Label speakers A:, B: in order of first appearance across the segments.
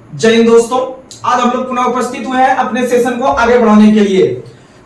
A: जय हिंद दोस्तों, आज हम लोग पुनः उपस्थित हुए हैं अपने सेशन को आगे बढ़ाने के लिए।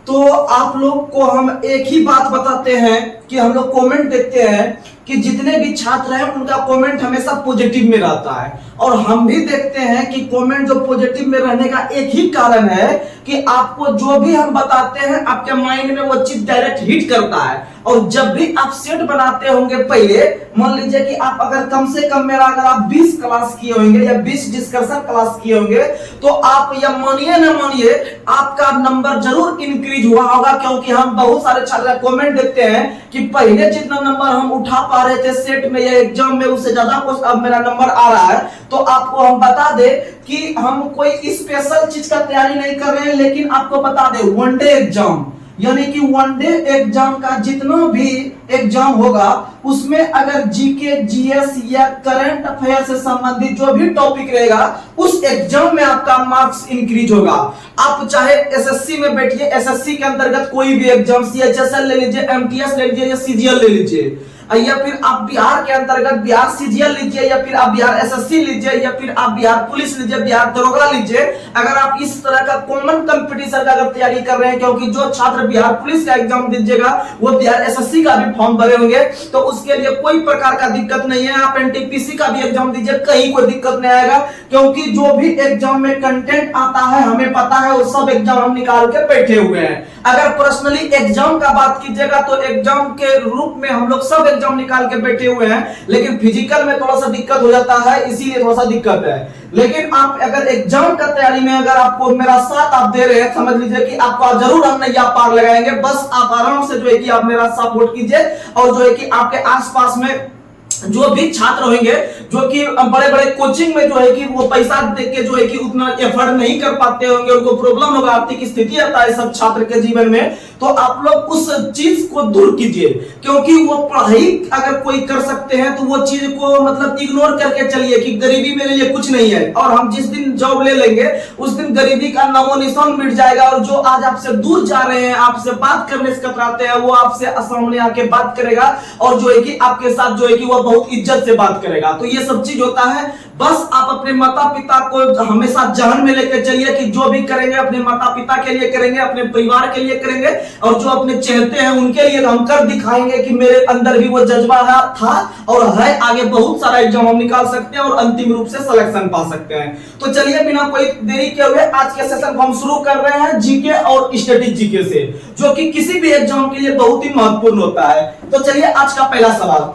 A: तो आप लोग को हम एक ही बात बताते हैं कि हम लोग कमेंट देखते हैं कि जितने भी छात्र हैं उनका कमेंट हमेशा पॉजिटिव में रहता है, और हम भी देखते हैं कि कमेंट जो पॉजिटिव में रहने का एक ही कारण है कि आपको जो भी हम बताते हैं आपके माइंड में वो चीज डायरेक्ट हिट करता है। और जब भी आप सेट बनाते होंगे, पहले मान लीजिए कि आप अगर कम से कम मेरा अगर आप 20 क्लास किए होंगे या 20 डिस्कशन क्लास किए होंगे, तो आप या मानिए ना मानिए आपका नंबर जरूर इंक्रीज हुआ होगा, क्योंकि हम बहुत सारे छात्र कमेंट देखते हैं कि पहले जितना नंबर हम उठा पा रहे थे सेट में या एग्जाम में, उससे ज्यादा अब मेरा नंबर आ रहा है। तो आपको हम बता दे कि हम कोई स्पेशल चीज का तैयारी नहीं कर रहे हैं, लेकिन आपको बता दे वनडे एग्जाम यानी कि वनडे एग्जाम का जितना भी एग्जाम होगा उसमें अगर जीके जीएस या करंट अफेयर से संबंधित जो भी टॉपिक रहेगा उस एग्जाम में आपका मार्क्स इंक्रीज होगा। आप चाहे एसएससी में बैठिए, एसएससी के अंतर्गत कोई भी एग्जाम सीएचएसएल ले लीजिए, एमटीएस ले लीजिए या सीजीएल ले लीजिए, या फिर आप बिहार के अंतर्गत बिहार सीजीएल लीजिए, या फिर आप बिहार एसएससी लीजिए, या फिर आप बिहार पुलिस लीजिए, बिहार दरोगा लीजिए। अगर आप इस तरह का कॉमन कंपटीशन का अगर तैयारी कर रहे हैं, क्योंकि जो छात्र बिहार पुलिस का एग्जाम दीजिएगा वो बिहार एसएससी का भी फॉर्म भरे होंगे, तो उसके लिए कोई प्रकार का दिक्कत नहीं है। आप एनटीपीसी का भी एग्जाम दीजिए, कहीं कोई दिक्कत नहीं आएगा, क्योंकि जो भी एग्जाम में कंटेंट आता है हमें पता है, वो सब एग्जाम हम निकाल के बैठे हुए हैं। अगर पर्सनली एग्जाम का बात कीजिएगा तो एग्जाम के रूप में हम लोग सब एग्जाम निकाल के बैठे हुए हैं, लेकिन फिजिकल में थोड़ा सा दिक्कत हो जाता है, इसीलिए थोड़ा सा दिक्कत है। लेकिन आप अगर एग्जाम का तैयारी में अगर आपको मेरा साथ आप दे रहे हैं, समझ लीजिए कि आपका जरूर हम नैया पार लगाएंगे। बस आप आराम से जो है कि आप मेरा सपोर्ट कीजिए, और जो है कि आपके आसपास में जो भी छात्र होंगे जो कि बड़े बड़े कोचिंग में जो है कि वो पैसा देके जो है कि उतना एफर्ट नहीं कर पाते होंगे, उनको प्रॉब्लम होगा, आर्थिक स्थिति आता है सब छात्र के जीवन में, तो आप लोग उस चीज को दूर कीजिए। क्योंकि वो पढ़ाई अगर कोई कर सकते हैं तो वो चीज को मतलब इग्नोर करके चलिए कि गरीबी मेरे लिए कुछ नहीं है, और हम जिस दिन जॉब ले लेंगे उस दिन गरीबी का नामो निशान मिट जाएगा। और जो आज आपसे दूर जा रहे हैं, आपसे बात करने से कतराते हैं, वो आपसे सामने आके बात करेगा, और जो है कि आपके साथ जो है कि वो बहुत इज्जत से बात करेगा। तो ये सब चीज होता है। बस आप अपने माता पिता को हमेशा जहन में लेकर चलिए कि जो भी करेंगे अपने माता पिता के लिए करेंगे, अपने परिवार के लिए करेंगे, और जो अपने चाहते हैं उनके लिए हम कर दिखाएंगे कि मेरे अंदर भी वो जज्बा था और है। आगे बहुत सारा एग्जाम हम निकाल सकते हैं और अंतिम रूप से सिलेक्शन पा सकते हैं। तो चलिए बिना कोई देरी के हुए आज के सेशन को हम शुरू कर रहे हैं जीके और स्टैटिक जीके से, जो कि किसी भी एग्जाम के लिए बहुत ही महत्वपूर्ण होता है। तो चलिए आज का पहला सवाल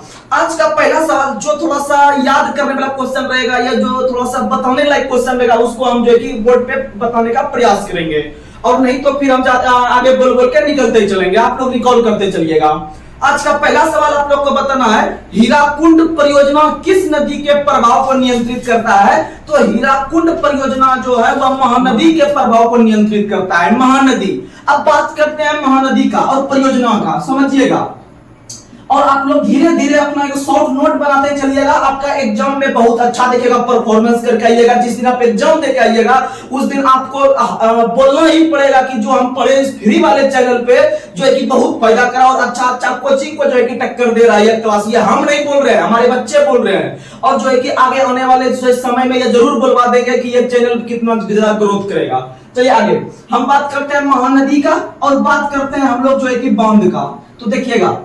A: जो थोड़ा सा याद करने वाला क्वेश्चन रहेगा या जो थोड़ा सा बताने लायक क्वेश्चन रहेगा, उसको हम जो है कि बोर्ड पे बताने का प्रयास करेंगे, और नहीं तो फिर हम आगे बोल बोल के निकलते ही चलेंगे, आप लोग रिकॉल करते चलिएगा। आज का पहला सवाल आप लोग को बताना है, हीराकुंड परियोजना किस नदी के प्रभाव को नियंत्रित करता है? तो हीराकुंड परियोजना जो है वह महानदी के प्रभाव को नियंत्रित करता है, महानदी। अब बात करते हैं महानदी का और परियोजना का, समझिएगा, और आप लोग धीरे धीरे अपना एक शॉर्ट नोट बनाते चलिएगा। आपका एग्जाम में बहुत अच्छा दिखेगा, परफॉर्मेंस करके आइएगा। जिस दिन आप एग्जाम देके आइएगा उस दिन आपको बोलना ही पड़ेगा कि जो हम पढ़े इस फ्री वाले चैनल पे जो है कि बहुत फायदा करा और अच्छा कोचिंग को जो है कि टक्कर दे रहा है क्लास। ये हम नहीं बोल रहे हैं, हमारे बच्चे बोल रहे हैं, और जो है कि आगे आने वाले समय में ये जरूर बोलवा देंगे कि ये चैनल कितना ज्यादा ग्रोथ करेगा। चलिए आगे हम बात करते हैं महानदी का, और बात करते हैं हम लोग जो है कि बांध का। तो देखिएगा,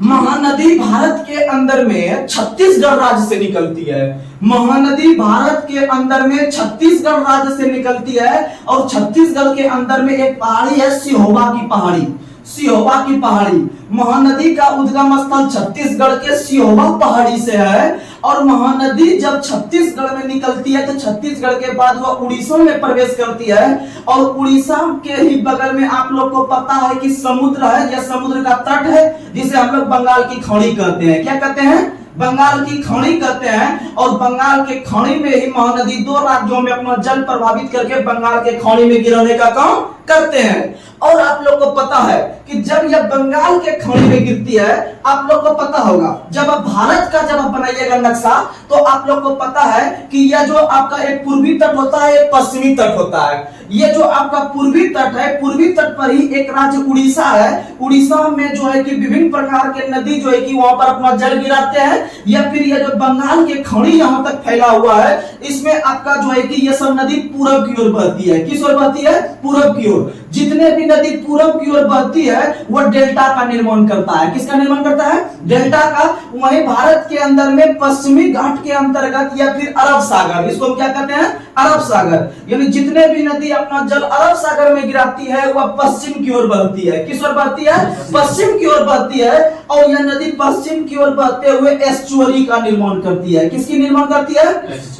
A: महानदी भारत के अंदर में छत्तीसगढ़ राज्य से निकलती है। महानदी भारत के अंदर में छत्तीसगढ़ राज्य से निकलती है, और छत्तीसगढ़ के अंदर में एक पहाड़ी है सिहोवा की पहाड़ी। सिहोवा की पहाड़ी, महानदी का उद्गम स्थल छत्तीसगढ़ के सिहोवा पहाड़ी से है। और महानदी जब छत्तीसगढ़ में निकलती है तो छत्तीसगढ़ के बाद वह उड़ीसा में प्रवेश करती है, और उड़ीसा के ही बगल में आप लोग को पता है कि समुद्र है, या समुद्र का तट है, जिसे हम लोग बंगाल की खाड़ी कहते हैं। क्या कहते हैं? बंगाल की खाड़ी कहते हैं। और बंगाल के खाड़ी में ही महानदी दो राज्यों में अपना जल प्रभावित करके बंगाल के खाड़ी में गिराने का काम करते हैं। और आप लोग को पता है कि जब यह बंगाल के खाड़ी में गिरती है, आप लोग को पता होगा जब आप भारत का जब आप बनाइएगा नक्शा, तो आप लोग को पता है कि यह जो आपका एक पूर्वी तट होता है, एक पश्चिमी तट होता है। ये जो आपका पूर्वी तट है, पूर्वी तट पर ही एक राज्य उड़ीसा है। उड़ीसा में जो है कि विभिन्न प्रकार के नदी जो है कि वहां पर अपना जल गिराते हैं, या फिर ये जो बंगाल के खाड़ी यहां तक फैला हुआ है, इसमें आपका जो है कि ये सब नदी पूरब की ओर बहती है। किस ओर बहती है? पूरब की ओर। जितने भी नदी पूरब की ओर बहती है वो डेल्टा का निर्माण करता है। किसका निर्माण करता है? डेल्टा का। वहीं भारत के अंदर में पश्चिमी घाट के अंतर्गत या फिर अरब सागर, इसको हम क्या कहते हैं? अरब सागर। यानी जितने भी नदी अपना जल अरब सागर में गिराती है वह पश्चिम की ओर बहती है। किस ओर बहती है? पश्चिम की ओर बहती है। और यह नदी पश्चिम की ओर बहते हुए एस्चुअरी का निर्माण करती है। किसकी निर्माण करती है?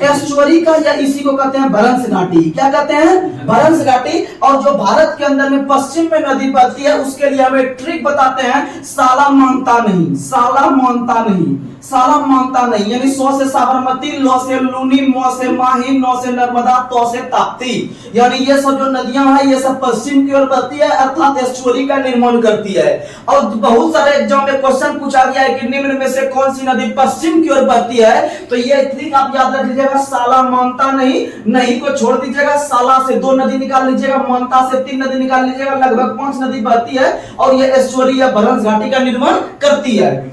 A: एस्चुअरी का, या इसी को कहते हैं भरंस घाटी। क्या कहते हैं? भरंस घाटी। और जो भारत के अंदर में पश्चिम में नदी बहती है उसके लिए हम एक ट्रिक बताते हैं, साला मानता नहीं, साला मानता नहीं, साला मानता नहीं। यानी 100 से साबरमती, लौ से लूनी, मौ से माही, नौ से नर्मदा, तो से ताप्ती। यानी ये सब जो नदियां हैं ये सब पश्चिम की ओर बहती है, अर्थात एस्चुअरी का निर्माण करती है। और बहुत सारे एग्जाम में क्वेश्चन पूछा गया है कि निम्न में से कौन सी नदी पश्चिम की ओर बहती है, तो ये ट्रिक आप याद रख लीजिएगा, साला मानता नहीं, नहीं को छोड़ दीजिएगा, साला से 2 नदी निकाल लीजिएगा, मानता से 3 नदी निकाल लीजिएगा, लगभग 5 नदी बहती है और ये एस्चुअरी या भरंस घाटी का निर्माण करती है।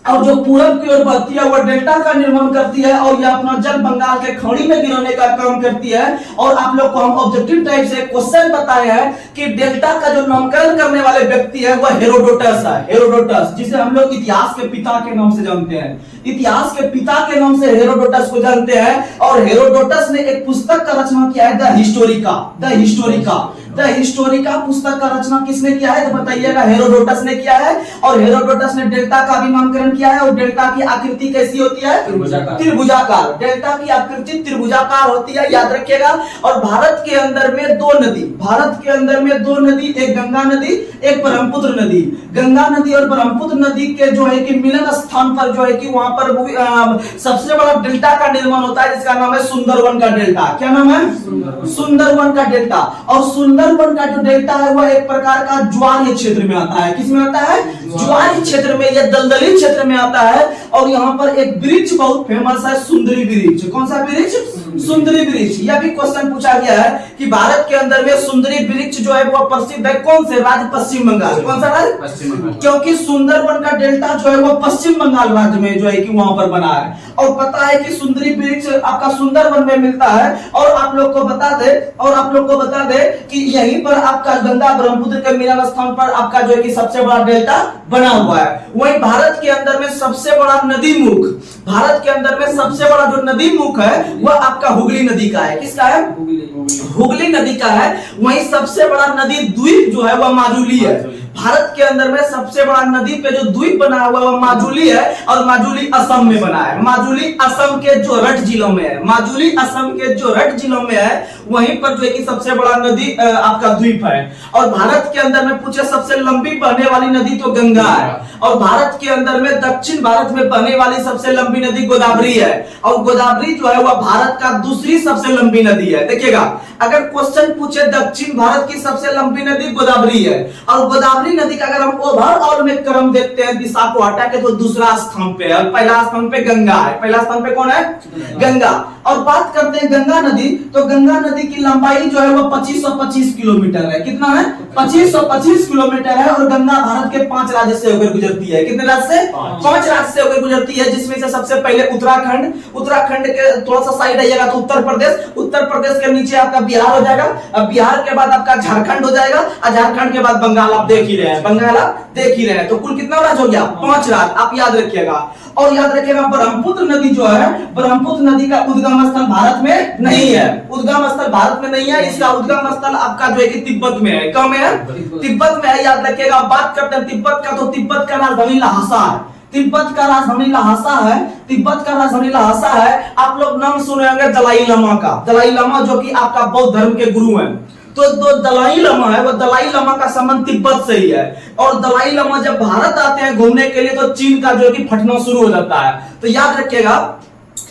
A: और जो पूरब की ओर बहती है वह डेल्टा का निर्माण करती है और यह अपना जल बंगाल के खाड़ी में गिराने का काम करती है। और आप लोग को हम ऑब्जेक्टिव टाइप से क्वेश्चन बताए हैं कि डेल्टा का जो नामकरण करने वाले व्यक्ति है वह हेरोडोटस है। हेरोडोटस, जिसे हम लोग इतिहास के पिता के नाम से जानते हैं, इतिहास के पिता के नाम से हेरोडोटस को जानते हैं। और हेरोडोटस ने एक पुस्तक का रचना किया है, the Historica. The Historica, the Historica पुस्तक का रचना किसने किया है तो बताइएगा? हेरोडोटस ने किया है। और हेरोडोटस ने डेल्टा का भी नामकरण किया है। और डेल्टा की आकृति कैसी होती है? त्रिभुजाकार। डेल्टा की आकृति त्रिभुजाकार होती है, याद रखिएगा। और भारत के अंदर में 2 नदी, भारत के अंदर में 2 नदी, एक गंगा नदी, एक ब्रह्मपुत्र नदी। गंगा नदी और ब्रह्मपुत्र नदी के जो है कि मिलन स्थान पर जो है कि वहां पर सबसे बड़ा डेल्टा का निर्माण होता है, जिसका नाम है सुंदरवन का डेल्टा। क्या नाम है? सुंदरवन का डेल्टा। और सुंदरवन का जो डेल्टा है वह एक प्रकार का ज्वारीय क्षेत्र में आता है। किसमें आता है? ज्वारीय क्षेत्र में, यह दलदली क्षेत्र में आता है। और यहाँ पर एक वृक्ष बहुत फेमस है, सुंदरी वृक्ष। कौन सा वृक्ष? सुंदरी वृक्ष। यह भी क्वेश्चन पूछा गया है कि भारत के अंदर में सुंदरी वृक्ष जो है वह प्रसिद्ध है कौन से राज्य? पश्चिम बंगाल। कौन सा राज्य? पश्चिम बंगाल। क्योंकि सुंदरवन का डेल्टा जो है वह पश्चिम बंगाल राज्य में जो है कि वहां पर बना है। और पता है कि सुंदरी वृक्ष आपका सुंदरवन में मिलता है। और आप लोग को बता दे कि यहीं पर आपका गंगा ब्रह्मपुत्र के मिलन स्थान पर आपका जो है कि सबसे बड़ा डेल्टा बना हुआ है। वहीं भारत के अंदर में सबसे बड़ा नदी मुख, भारत के अंदर में सबसे बड़ा जो नदी मुख है वह आपका हुगली नदी का है। किसका है? हुगली नदी का है। वहीं सबसे बड़ा नदी द्वीप जो है वह माजुली है। भारत के अंदर में सबसे बड़ा नदी पे जो द्वीप बना हुआ है वह माजुली है। और माजुली असम में बना है। माजुली असम के जोरहट जिलों में है। माजुली असम के जोरहट जिलों में है। वहीं पर जो है कि सबसे बड़ा नदी आपका द्वीप है। और भारत के अंदर में पूछे सबसे लंबी बहने वाली नदी तो गंगा है। और भारत के अंदर में दक्षिण भारत में बहने वाली सबसे लंबी नदी गोदावरी है। और गोदावरी जो है वह भारत का दूसरी सबसे लंबी नदी है। देखिएगा, अगर क्वेश्चन पूछे दक्षिण भारत की सबसे लंबी नदी गोदावरी है। और गोदावरी नदी का अगर हम ओवरऑल में क्रम देखते हैं दिशा को हटा के तो दूसरा स्थान पे है। पहला स्थान पे गंगा है। पहला स्थान पे कौन है? गंगा। और बात करते हैं गंगा नदी, तो गंगा नदी की लंबाई जो है वो 2525 किलोमीटर है। कितना है? 2525 किलोमीटर है। और गंगा भारत के 5 राज्य से होकर गुजरती है। कितने राज्य से? 5 राज्य से होकर गुजरती है, जिसमें से सबसे पहले उत्तराखंड, उत्तराखंड के थोड़ा सा साइड आइएगा तो उत्तर प्रदेश, उत्तर प्रदेश के नीचे आपका बिहार हो जाएगा। अब बिहार के बाद आपका झारखंड हो जाएगा। और झारखंड के बाद बंगाल आप देख ही रहे हैं, बंगाल आप देख ही रहे हैं। तो कुल कितना राज्य हो गया? 5 राज्य। आप याद रखिएगा। और याद रखिएगा ब्रह्मपुत्र नदी जो है, ब्रह्मपुत्र नदी का उद्गम स्थल भारत में नहीं है। उद्गम स्थल भारत में नहीं है। इसका उद्गम स्थल आपका जो है कि तिब्बत में है। कहाँ में है? तिब्बत में है। याद रखिएगा। बात करते हैं तिब्बत का, तो तिब्बत का राजधानी लहासा है। तिब्बत का राजधानी लहासा है। तिब्बत का राजधानी लहासा है। आप लोग नाम सुने होंगे दलाई लामा का। दलाई लामा जो कि आपका बौद्ध धर्म के गुरु हैं। तो दलाई लामा है, वो दलाई लामा का संबंध तिब्बत से ही है। और दलाई लामा जब भारत आते हैं घूमने के लिए तो चीन का जो है कि फटना शुरू हो जाता है। तो याद रखिएगा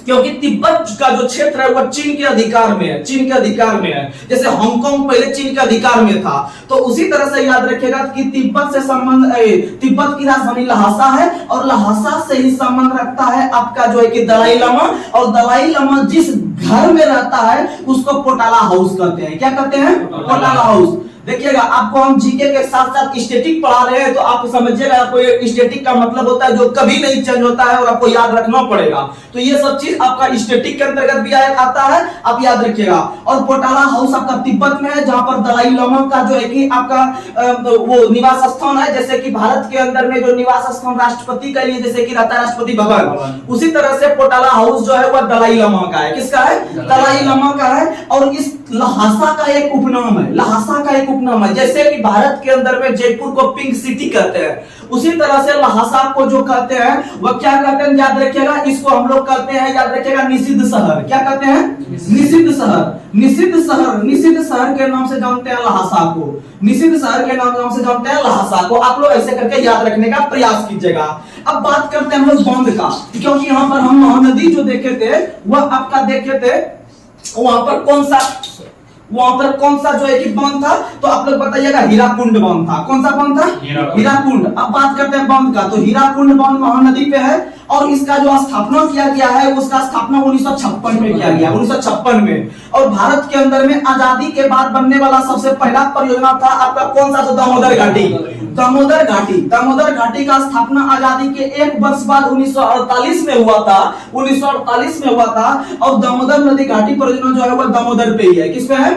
A: क्योंकि तिब्बत का जो क्षेत्र है वह चीन के अधिकार में है, चीन के अधिकार में है। जैसे हांगकांग पहले चीन के अधिकार में था, तो उसी तरह से याद रखिएगा कि तिब्बत से संबंध, तिब्बत की राजधानी लहासा है और लहासा से ही संबंध रखता है आपका जो है कि दलाई लामा, और दलाई लामा जिस घर में रहता है उसको पोटाला हाउस कहते हैं। क्या कहते हैं? पोटाला हाउस। देखिएगा, आपको हम जीके के साथ साथ स्टैटिक पढ़ा रहे हैं, तो आप समझिएगा, आपको स्टैटिक का मतलब होता है जो कभी नहीं चेंज होता है और आपको याद रखना पड़ेगा। तो ये सब चीज आपका स्टैटिक के अंतर्गत भी आता है, आप याद रखिएगा। और पोटाला हाउस आपका तिब्बत में है, जहां पर दलाई लामा का जो है कि आपका वो निवास स्थान है। जैसे कि भारत के अंदर में जो निवास स्थान राष्ट्रपति के लिए जैसे कि रहता है राष्ट्रपति भवन, उसी तरह से पोटाला हाउस जो है वह दलाई लामा का है। किसका है? दलाई लामा का है। और इस लहासा का एक उपनाम है, लहासा का एक उपनाम है। जैसे कि भारत के अंदर में जयपुर को पिंक सिटी कहते हैं, उसी तरह से लहासा को जो कहते हैं वह क्या कहते हैं? याद रखिएगा, इसको हम लोग कहते हैं, याद रखिएगा, निषिद्ध शहर। क्या कहते हैं? निषिद्ध शहर। निषिद्ध शहर, निषिद्ध शहर के नाम से जानते हैं लहासा को, निषिद्ध शहर के नाम से जानते हैं लहासा को। आप लोग ऐसे करके याद रखने का प्रयास कीजिएगा। अब बात करते हैं हम लोग बांध का, क्योंकि यहाँ पर हम महानदी जो देखे थे वह आपका देखे थे, वहां पर कौन सा जो है कि बांध था, तो आप लोग बताइएगा, हीराकुंड बांध था। कौन सा बांध था? हीराकुंड। अब बात करते हैं बांध का, तो हीराकुंड बांध महानदी पे है और इसका जो स्थापना किया गया है उसका स्थापना 1956 में किया गया, 1956 में। और भारत के अंदर में आजादी के बाद बनने वाला सबसे पहला परियोजना था आपका कौन सा? तो दामोदर घाटी। दामोदर घाटी, दामोदर घाटी का स्थापना आजादी के एक वर्ष बाद 1948 में हुआ था, 1948 में हुआ था। और दामोदर नदी घाटी परियोजना जो है वह दामोदर पे ही है। किस पे है?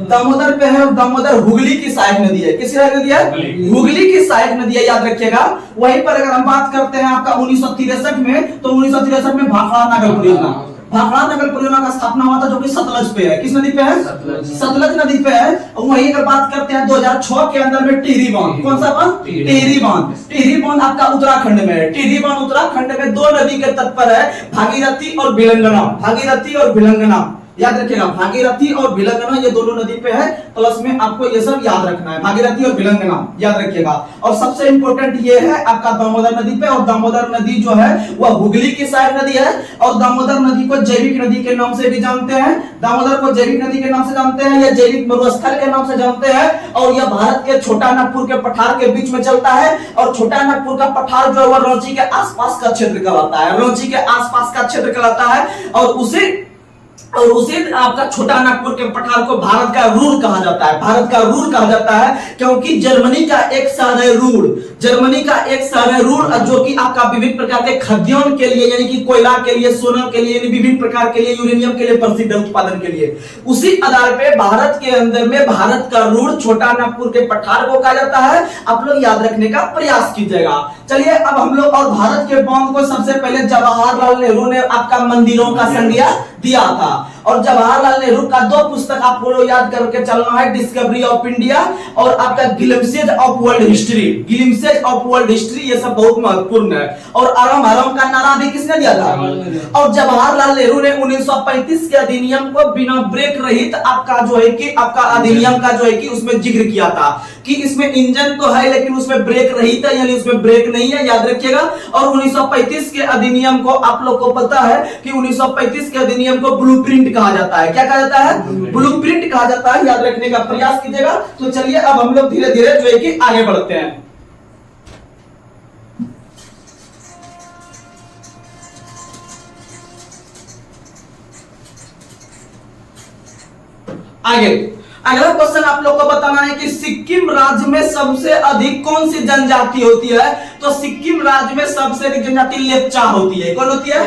A: दामोदर पे है। और दामोदर हुगली की सहायक नदी है। किस सहायक नदी है? हुगली की सहायक नदी है, याद रखिएगा। वहीं पर अगर हम बात करते हैं आपका 1963 में, तो 1963 में भाखड़ा नगर परियोजना, भाखड़ा नगर परियोजना का स्थापना हुआ था, जो कि सतलज पे है। किस नदी पे है? सतलज नदी पे है। और वहीं अगर बात करते हैं 2006 के अंदर में टिहरी बांध। कौन सा बांध? टिहरी बांध। टिहरी बांध आपका उत्तराखंड में है। टिहरी बांध उत्तराखंड में दो नदी के तट पर है, भागीरथी और भिलंगना। भागीरथी और भिलंगना, याद रखिएगा, भागीरथी और भिलंगना ये दोनों नदी पे है। प्लस में आपको ये सब याद रखना है, भागीरथी और भिलंगना याद रखिएगा। और सबसे इंपॉर्टेंट ये है आपका दामोदर नदी पे, और दामोदर नदी जो है वह हुगली की सहायक नदी है। और दामोदर नदी को जैविक नदी के नाम से भी जानते हैं, दामोदर को जैविक नदी के नाम से जानते हैं, या जैविक मरुस्थल के नाम से जानते हैं। और यह भारत के छोटा नागपुर के पठार के बीच में चलता है। और छोटा नागपुर का पठार जो है वह रांची के आसपास का क्षेत्र कहलाता है, रांची के आसपास का क्षेत्र कहलाता है। और उसे आपका छोटा नागपुर के पठार को भारत का रूर कहा जाता है, भारत का रूर कहा जाता है, क्योंकि जर्मनी का एक शहर है रूर, जर्मनी का एक शहर है रूर, जो कि आपका विभिन्न प्रकार के खाद्यान्न के लिए, यानी कि कोयला के लिए, सोना के लिए, विभिन्न प्रकार के लिए, यूरेनियम के लिए प्रसिद्ध है, उत्पादन के लिए। उसी आधार पे भारत के अंदर में भारत का रूर छोटा नागपुर के पठार को कहा जाता है। आप लोग याद रखने का प्रयास कीजिएगा। चलिए अब हम लोग, और भारत के बांध को सबसे पहले जवाहरलाल नेहरू ने आपका मंदिरों का संज्ञा दिया था। और जवाहरलाल नेहरू का दो पुस्तक आपको लोग याद करके चलना है, डिस्कवरी ऑफ इंडिया और आपका glimpses of world history. Glimpses of world history ये सब बहुत महत्वपूर्ण है। और आराम आराम का नारा भी किसने दिया था? और जवाहरलाल नेहरू ने 1935 के अधिनियम को बिना ब्रेक रहित आपका जो है कि आपका अधिनियम का जो है कि उसमें जिक्र किया था कि इसमें इंजन तो है लेकिन उसमें ब्रेक रहित है, यानी उसमें ब्रेक नहीं है, याद रखिएगा। और 1935 के अधिनियम को आप लोग को पता है कि 1935 के अधिनियम को ब्लूप्रिंट कहा जाता है। क्या कहा जाता है? ब्लूप्रिंट कहा जाता है, याद रखने का प्रयास कीजिएगा। तो चलिए अब हम लोग धीरे धीरे जो है कि आगे बढ़ते हैं। आगे अगला क्वेश्चन आप लोग को बताना है कि सिक्किम राज्य में सबसे अधिक कौन सी जनजाति होती है? तो सिक्किम राज्य में सबसे अधिक जनजाति लेप्चा होती है। कौन होती है?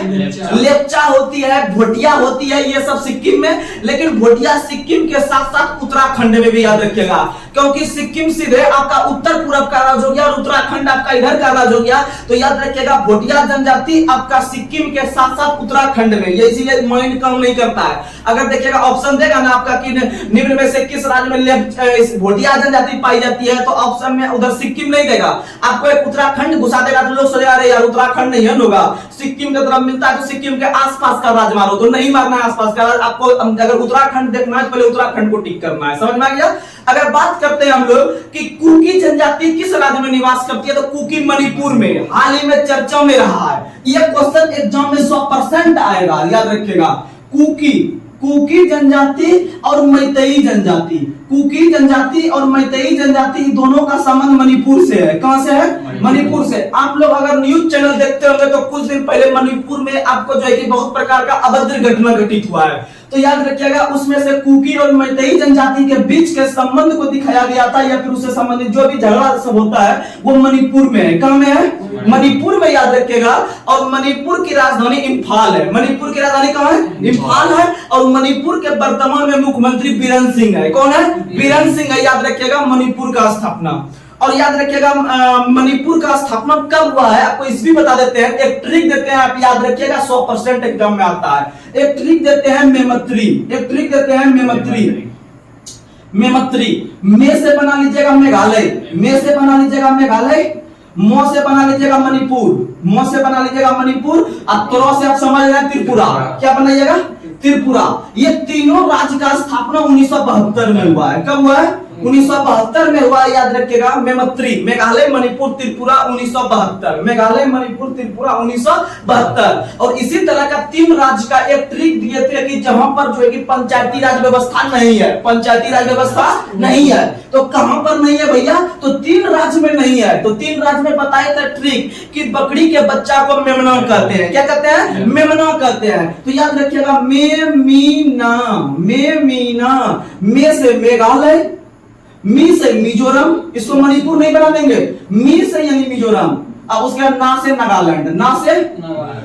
A: लेप्चा होती है, भोटिया होती है, ये सब सिक्किम में। लेकिन भोटिया सिक्किम के साथ साथ उत्तराखंड में भी, याद रखिएगा, क्योंकि सिक्किम सीधे आपका उत्तर पूर्व का राज्य हो गया और उत्तराखंड आपका इधर का राज्य हो गया। तो याद रखिएगा, भोटिया जनजाति आपका सिक्किम के साथ साथ उत्तराखंड में, ये इसीलिए माइंड काम नहीं करता है। अगर देखिएगा ऑप्शन देगा ना आपका कि निम्न में से किस राज्य में भोटिया जनजाति पाई जाती है, तो ऑप्शन में उधर सिक्किम नहीं देगा, आपको एक उत्तराखंड उत्तराखंड घुसा देगा तो लोग सोचेगा अरे यार उत्तराखंड नहीं है होगा, सिक्किम की तरफ मिलता है तो सिक्किम के आसपास का राज्य मारो, तो नहीं मारना है आसपास का। आपको अगर उत्तराखंड देखना है तो पहले उत्तराखंड को टिक करना है, समझ में आ गया। अगर बात करते हैं हम लोग कि कुकी जनजाति किस राज्य में निवास करती है, तो कुकी मणिपुर में, हाल ही में चर्चा में रहा है। यह क्वेश्चन एग्जाम में 100% आएगा, याद रखिएगा। कुकी जनजाति और मैतेई जनजाति, कुकी जनजाति और मैतेई जनजाति दोनों का संबंध मणिपुर से है। कहां से है? मणिपुर से। आप लोग अगर न्यूज चैनल देखते होंगे तो कुछ दिन पहले मणिपुर में आपको जो है कि बहुत प्रकार का अभद्र घटना घटित हुआ है, तो याद रखिएगा उसमें से कुकी और मैतेई जनजाति के बीच के संबंध को दिखाया गया था, या फिर उससे संबंधित जो भी झगड़ा सब होता है वो मणिपुर में है। कहां में है? मणिपुर में, याद रखिएगा। और मणिपुर की राजधानी इंफाल है। मणिपुर की राजधानी कहां है? इंफाल है। और मणिपुर के वर्तमान में मुख्यमंत्री बीरेन सिंह है। कौन है? बीरेन सिंह है, याद रखिएगा। मणिपुर का स्थापना, और याद रखिएगा मणिपुर का स्थापना कब हुआ है आपको इस भी बता देते हैं, एक ट्रिक देते हैं, आप याद रखिएगा 100% एग्जाम में आता है। एक ट्रिक देते हैं मेमत्री, एक ट्रिक देते हैं मेमत्री। मे से बना लीजिएगा मेघालय, मे से बना लीजिएगा मेघालय, मो से बना लीजिएगा मणिपुर, मो से बना लीजिएगा मणिपुर, और त्रो से आप समझ रहे हैं त्रिपुरा। क्या बनाइएगा? त्रिपुरा। ये तीनों राज्य का स्थापना 1972 में हुआ है। कब हुआ है? 1972 में हुआ, याद रखिएगा। मेमत्री, मेघालय मणिपुर त्रिपुरा 1972, मेघालय मणिपुर त्रिपुरा 1972। और इसी तरह का 3 राज्य का एक ट्रिक दिए थे कि जहां पर जो है कि पंचायती राज व्यवस्था नहीं है, पंचायती राज व्यवस्था नहीं है, तो कहां पर नहीं है भैया? तो 3 राज्य में नहीं है। तो 3 राज्य में बताया था ट्रिक कि बकरी के बच्चा को मेमना कहते हैं। क्या कहते हैं? मेमना कहते हैं। तो याद रखिएगा मेमीना, मेमीना, मे से मेघालय, मी से मिजोरम, इसको मणिपुर नहीं बना देंगे, मी से यानी मिजोरम, अब उसके बाद ना से नागालैंड, ना से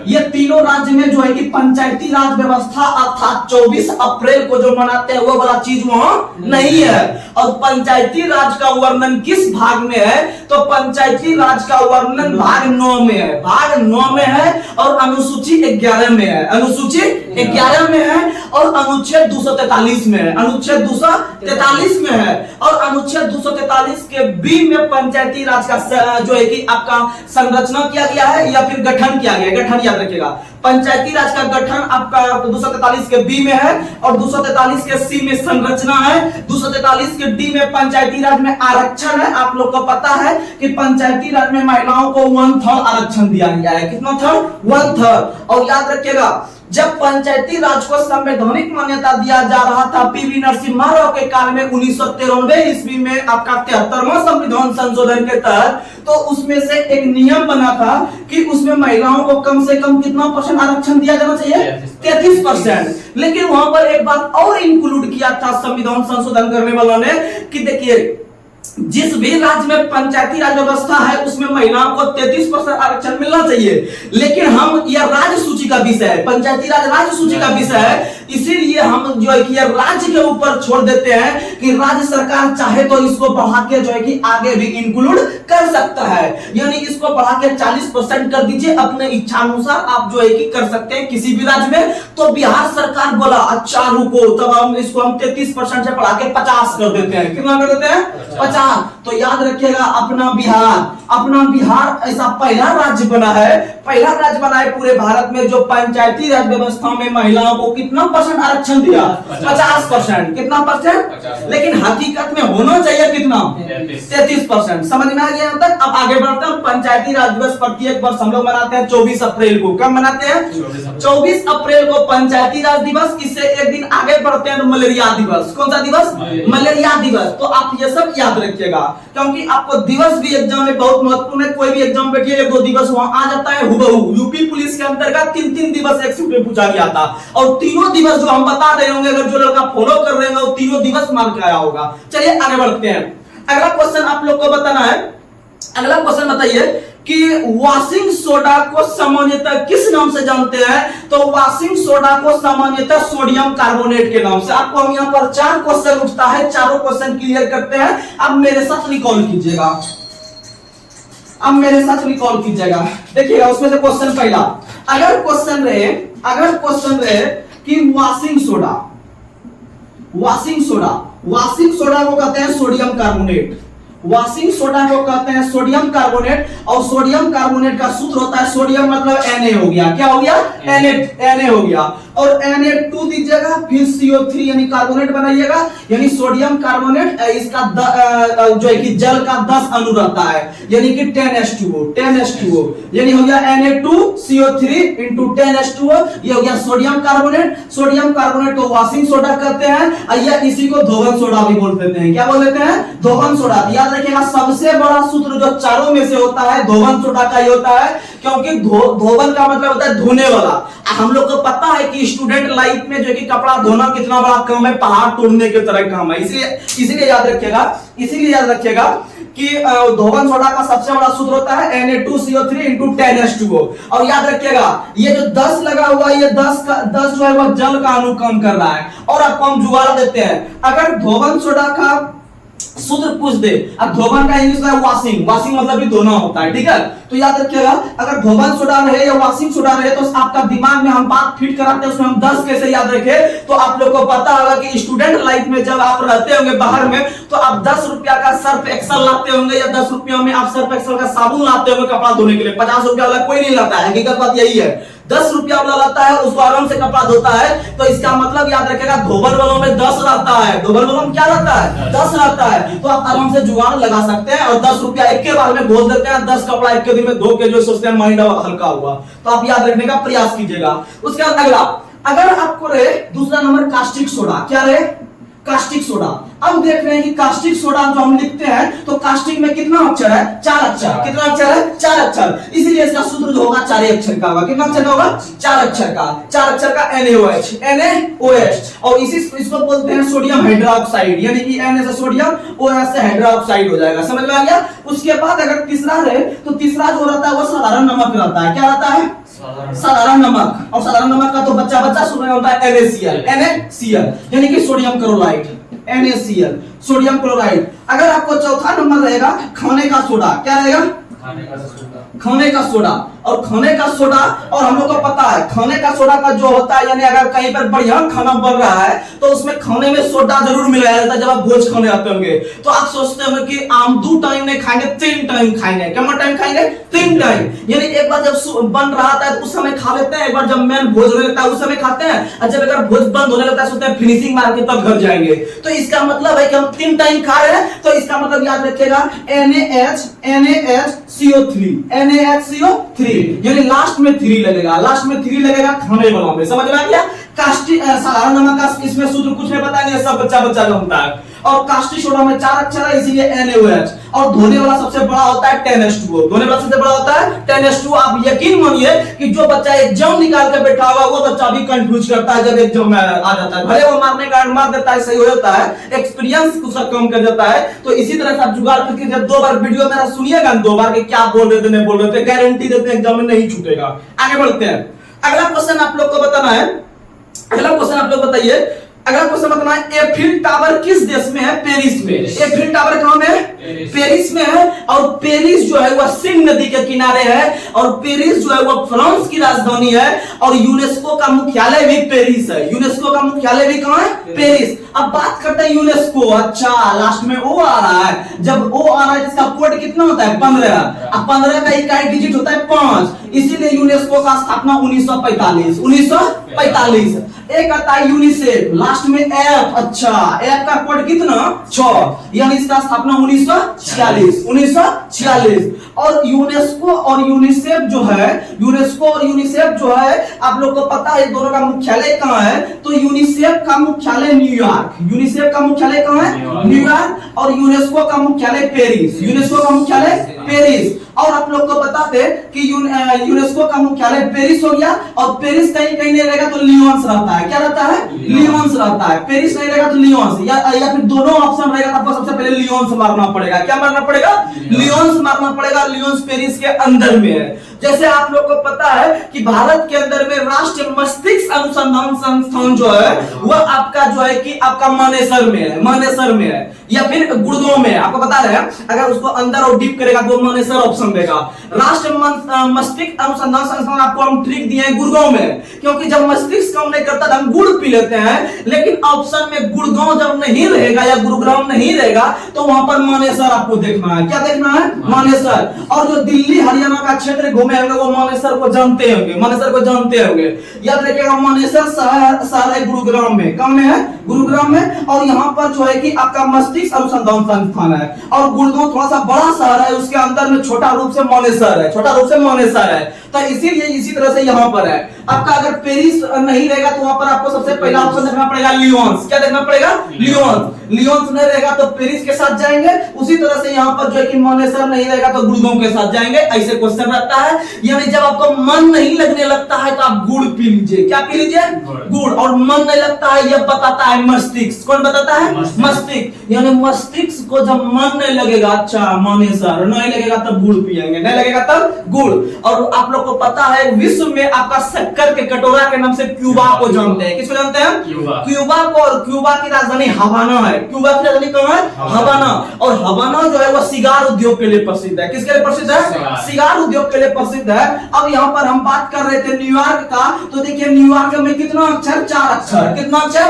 A: ये तीनों राज्य में जो है कि पंचायती राज व्यवस्था अर्थात 24 अप्रैल को जो मनाते हैं वो वाला चीज वहां नहीं है। और पंचायती राज का वर्णन किस भाग में है? तो पंचायती राज का वर्णन भाग 9 में है, भाग 9 में है, और अनुसूची 11 में है, अनुसूची 11 में है, और अनुच्छेद 243 में है, अनुच्छेद 243 में है। और अनुच्छेद 243 के बी में पंचायती राज का जो है कि आपका संरचना किया गया है या फिर गठन किया गया है। गठन याद रखिएगा, पंचायती राज का गठन आपका 243 के बी में है, और 243 के सी में संरचना है, 243 के डी में पंचायती राज में आरक्षण है। आप लोग को पता है कि पंचायती राज में महिलाओं को 1/3 आरक्षण दिया गया है। कितना था? 1/3। और याद रखिएगा जब पंचायती राज को संवैधानिक मान्यता दिया जा रहा था पीवी नरसिम्हा राव के काल में 1993 ईस्वी में आपका 73वां संविधान संशोधन के तहत, तो उसमें से एक नियम बना था कि उसमें महिलाओं को कम से कम कितना % आरक्षण दिया जाना चाहिए? 33%। लेकिन वहां पर एक बात और इंक्लूड किया था संविधान संशोधन करने वालों ने कि देखिए जिस भी राज्य में पंचायती राज व्यवस्था है उसमें महिलाओं को 33% आरक्षण मिलना चाहिए, लेकिन हम यह राज्य सूची का विषय है, पंचायती राज राज्य सूची का विषय है, इसीलिए हम जो है कि यह राज्य के ऊपर छोड़ देते हैं कि राज्य सरकार चाहे तो इसको बढ़ा के जो है कि आगे भी इंक्लूड कर सकता है, यानी इसको बढ़ा के 40% कर दीजिए, अपने इच्छा अनुसार आप जो है कि कर सकते हैं किसी भी राज्य में। तो बिहार सरकार बोला अच्छा रुको, तब हम इसको 33% से बढ़ा के 50 कर देते हैं। कितना कर देते हैं? 50। तो याद रखिएगा अपना बिहार ऐसा पहला राज्य बना है, पहला राज्य बना है पूरे भारत में जो पंचायती राज व्यवस्था में महिलाओं को कितना % आरक्षण दिया? 50%। कितना %? लेकिन हकीकत में होना चाहिए कितना? 33%। समझ में आ गया? तक अब आगे बढ़ते हैं। पंचायती राज दिवस प्रत्येक वर्ष हम लोग मनाते हैं 24 अप्रैल को। कब मनाते हैं? 24 अप्रैल को पंचायती राज दिवस। इससे एक दिन आगे बढ़ते हैं तो मलेरिया दिवस। कौन सा दिवस? मलेरिया दिवस। तो आप ये सब याद रखिएगा क्योंकि आपको दिवस भी एग्जाम में बहुत महत्वपूर्ण है। कोई भी एग्जाम बैठिए 1-2 दिवस वहां आ जाता है हुबहू। यूपी पुलिस के अंतर्गत 3-3 दिवस एक शिफ्ट में पूछा गया था, और तीनों दिवस जो हम बता रहे होंगे अगर जो लड़का फॉलो कर रहे होंगे वो तीनों दिवस मार के आया होगा। चलिए आगे बढ़ते हैं। अगला क्वेश्चन आप लोग को बताना है। अगला क्वेश्चन बताइए कि वॉशिंग सोडा को सामान्यतः किस नाम से जानते हैं? तो वॉशिंग सोडा को सामान्यतः सोडियम कार्बोनेट के नाम से। आपको हम यहाँ पर 4 क्वेश्चन उठता है, चारों क्वेश्चन क्लियर करते हैं। अब मेरे साथ रिकॉल कीजिएगा, अब मेरे साथ रिकॉल कीजिएगा। देखिएगा उसमें से क्वेश्चन पहला, अगर क्वेश्चन रहे कि वॉशिंग सोडा को कहते हैं सोडियम कार्बोनेट, वॉशिंग सोडा को कहते हैं सोडियम कार्बोनेट, और सोडियम कार्बोनेट का सूत्र होता है सोडियम मतलब Na हो गया, क्या हो गया, Na हो गया, और Na2 दीजिएगा, फिर CO3 यानी कार्बोनेट बनाइएगा, यानी सोडियम कार्बोनेट, इसका जो है कि जल का 10 अणु रहता है, यानी कि 10H2O, यानी हो गया Na2CO3 into 10H2O, ये हो गया सोडियम कार्बोनेट। सोडियम कार्बोनेट को वॉशिंग सोडा कहते हैं, या इसी को धोवन सोडा भी बोल देते हैं, क्या बोल देते हैं, धोवन सोडा। याद रखिएगा सबसे बड़ा सूत्र जो चारों में से होता है धोवन सोडा का ही होता है, क्योंकि धोवन का मतलब होता है धोने वाला। हम लोग को पता है कि स्टूडेंट लाइफ में जो कि कपड़ा धोना कितना बड़ा काम है, पहाड़ तोड़ने के तरह काम है, इसलिए याद रखिएगा कि धोवन सोडा का सबसे बड़ा सूत्र होता है Na2CO3 into 10H2O। और याद रखिएगा ये जो 10 लगा हुआ है, ये 10 जो है वो जल का अणु कम कर रहा है। और आपको हम जुगाड़ देते हैं, अगर धोवन सोडा का सूत्र पूछ दे, अब धोवन का इंग्लिश है वॉशिंग मतलब भी धोना होता है, ठीक है। तो याद रखिएगा अगर धोवन सोडा रहे या वॉशिंग सोडा रहे, तो आपका दिमाग में हम बात फिट कराते हैं, उसमें हम 10 कैसे याद रखें। तो आप लोग को पता होगा कि स्टूडेंट लाइफ में जब आप रहते होंगे बाहर में, तो आप 10 रुपया का सर्फ एक्सल लाते होंगे, या 10 रुपया में आप सर्फ एक्सल का साबुन लाते होंगे कपड़ा धोने के लिए। 50 रुपया वाला कोई नहीं लाता है, हकीकत बात यही है। 10 रुपया वाला लाता है, उसको आराम से कपड़ा धोता है। तो इसका मतलब याद रखेगा धोबन वालों में 10 रहता है, धोबन वालों में क्या रहता है, 10 रहता है। तो आप आराम से जुगाड़ लगा सकते हैं, और 10 रुपया एक के बार में बोल देते हैं, 10 कपड़ा एक के दिन में धो के जो सोचते हैं माइंड हल्का हुआ। तो आप याद रखने का प्रयास कीजिएगा। उसके बाद अगला, अगर आपको रहे दूसरा नंबर कास्टिक सोडा, क्या रहे, कास्टिक सोडा। अब देख रहे हैं कि कास्टिक सोडा जो हम लिखते हैं, तो कास्टिक में कितना अक्षर है, 4 अक्षर। कितना अक्षर है, 4 अक्षर। इसीलिए इसका सूत्र जो होगा 4 अक्षर का होगा। कितना अक्षर का होगा, 4 अक्षर का। 4 अक्षर का NaOH। और इसको बोलते हैं सोडियम हाइड्रोक्साइड, यानी कि Na से सोडियम, OH से हाइड्रोक्साइड हो जाएगा। समझ में आ गया। उसके बाद अगर तीसरा रहे, तो तीसरा जो रहता है वो साधारण नमक रहता है। क्या रहता है, साधारण नमक। और साधारण नमक का तो बच्चा सुन रहे होता है NaCl, यानी कि sodium chloride, NaCl, sodium chloride. अगर आपको चौथा नंबर रहेगा खाने का सोडा, क्या रहेगा, खाने का सोडा। और खाने का सोडा, और हम लोग को पता है खाने का सोडा का जो होता है, यानी अगर कहीं पर बढ़िया खाना बन रहा है, तो उसमें खाने में सोडा जरूर मिलाया जाता है। जब आप भोज खाने आते होंगे, तो आप सोचते होंगे कि हम 2 टाइम नहीं खाएंगे, 3 टाइम खाएंगे। क्या टाइम खाएंगे, 3 टाइम। यानी एक बार जब बन रहा था तो उस समय खा लेते हैं, एक बार जब मेन भोज होने लगता है उस समय खाते हैं, और जब अगर भोज बंद होने लगता है सोचते हैं फिनिशिंग मार के तब घर जाएंगे। तो इसका मतलब है कि हम 3 टाइम खा रहे हैं। तो इसका मतलब याद रखिएगा NaHCO3, यानी लास्ट में 3 लगेगा खाने वालों में। समझ में आ गया। कास्टिक साधारण नमक का इसमें सूत्र कुछ नहीं पता, नहीं सब बच्चा जानता है। और कास्टिक सोडा में 4 अक्षर है, इसीलिए NaOH। और धोने वाला सबसे बड़ा होता है 10H2O, धोने वाला सबसे बड़ा होता है 10H2O। आप यकीन मानिए कि जो बच्चा एग्जाम निकाल के बैठा हुआ, वो बच्चा भी कंफ्यूज करता है जब एग्जाम में आ जाता है। भले वो मारने का मार देता है, सही हो जाता है, एक्सपीरियंस उसका कम कर देता है। तो इसी तरह से आप जुगाड़ करके जब 2 बार वीडियो मेरा सुनिएगा, 2 बार के क्या बोल रहे थे नहीं बोल रहे थे, गारंटी देते हैं एग्जाम में नहीं छूटेगा। आगे बढ़ते हैं। अगला क्वेश्चन आप लोग को बताना है, अगला क्वेश्चन आप लोग बताइए। अगला क्वेश्चन बताना है, एफिल टावर किस देश में है, पेरिस में। एफिल टावर कहां में है, पेरिस में है। और पेरिस जो है वह सीन नदी के किनारे है, और पेरिस जो है वह फ्रांस की राजधानी है। और यूनेस्को का मुख्यालय भी पेरिस है। यूनेस्को का मुख्यालय भी कहां है, पेरिस। अब बात करते हैं यूनेस्को। अच्छा, लास्ट में ओ आ रहा है। जब ओ आ रहा है, इसका कोड कितना होता है, 15। अब 15 का इकाई डिजिट होता है 5, इसीलिए यूनेस्को का स्थापना 1945। एक आता है यूनिसेफ, लास्ट में एफ। अच्छा, एफ का कोड कितना, 6, यानी इसका स्थापना 1946। और यूनेस्को और यूनिसेफ जो है, आप लोग को पता है दोनों का मुख्यालय कहां है। तो यूनिसेफ का मुख्यालय न्यूयॉर्क, न्यूयॉर्क। और यूनेस्को का मुख्यालय पेरिस। और आप लोग को बता दे कि यूनेस्को का मुख्यालय पेरिस हो गया। और पेरिस कहीं नहीं रहेगा तो लियोन्स रहता है। क्या रहता है, लियोन्स रहता है। पेरिस नहीं रहेगा तो लियोन्स, या फिर दोनों ऑप्शन रहेगा। आपको सबसे पहले लियोन्स मारना पड़ेगा। क्या मारना पड़ेगा, लियोन्स मारना पड़ेगा। लियोन्स पेरिस के अंदर में है। जैसे आप लोग को पता है कि भारत के अंदर में राष्ट्रीय मस्तिष्क अनुसंधान संस्थान जो है वह आपका जो है कि आपका मानेसर में है या फिर गुड़गांव में है। आपको बता रहे हैं, अगर उसको अंदर और डीप करेगा तो मानेसर ऑप्शन देगा। राष्ट्रीय मस्तिष्क अनुसंधान संस्थान आपको हम ट्रिक दिए हैं गुड़गांव में, क्योंकि जब मस्तिष्क काम नहीं करता तो हम गुड़ पी लेते हैं, लेकिन ऑप्शन में गुड़गांव जब नहीं रहेगा या गुरुग्राम नहीं रहेगा तो वहां पर मानेसर आपको देखना है। क्या देखना है? मानेसर। और जो दिल्ली हरियाणा का क्षेत्र घूमे होंगे वो मानेसर को जानते होंगे। याद रखिएगा, मानेसर शहर है गुरुग्राम में। कम में है? गुरुग्राम में। और यहाँ पर जो है कि आपका मस्तिष्क अनुसंधान संस्थान है। और गुड़गांव थोड़ा सा बड़ा शहर है, उसके अंदर में छोटा रूप से मानेसर है। तो इसीलिए इसी तरह से यहाँ पर है। आपका अगर पेरिस नहीं रहेगा तो वहां पर आपको सबसे पहला ऑप्शन देखना पड़ेगा लियोन्स। क्या देखना पड़ेगा? लियोन्स नहीं रहेगा तो पेरिस के साथ जाएंगे। उसी तरह से यहाँ पर जो है कि मानेसर नहीं रहेगा तो गुड़गांव के साथ जाएंगे। ऐसे क्वेश्चन रहता है। यानी जब आपको मन नहीं लगने लगता है तो आप गुड़ पी लीजिए। क्या पी लीजिए? गुड़। और मन नहीं लगता है यह बताता है मस्तिष्क। कौन बताता है? मस्तिष्क। यानी मस्तिष्क को जब मन नहीं लगेगा, अच्छा मानेसर नहीं लगेगा तब गुड़ पिएंगे, नहीं लगेगा तब गुड़। और आप लोग को पता है विश्व में आपका शक्कर के कटोरा के नाम से क्यूबा को जानते हैं। किसको जानते हैं? क्यूबा को। और क्यूबा की राजधानी हवाना है। क्यूबा की राजधानी कौन है? हवाना। और हवाना जो है वो सिगार उद्योग के लिए प्रसिद्ध है। किसके लिए प्रसिद्ध है? सिगार उद्योग के लिए प्रसिद्ध है। अब यहाँ पर हम बात कर रहे थे न्यूयॉर्क का, तो देखिए न्यूयॉर्क में कितना अक्षर? 4 अक्षर। कितना अक्षर?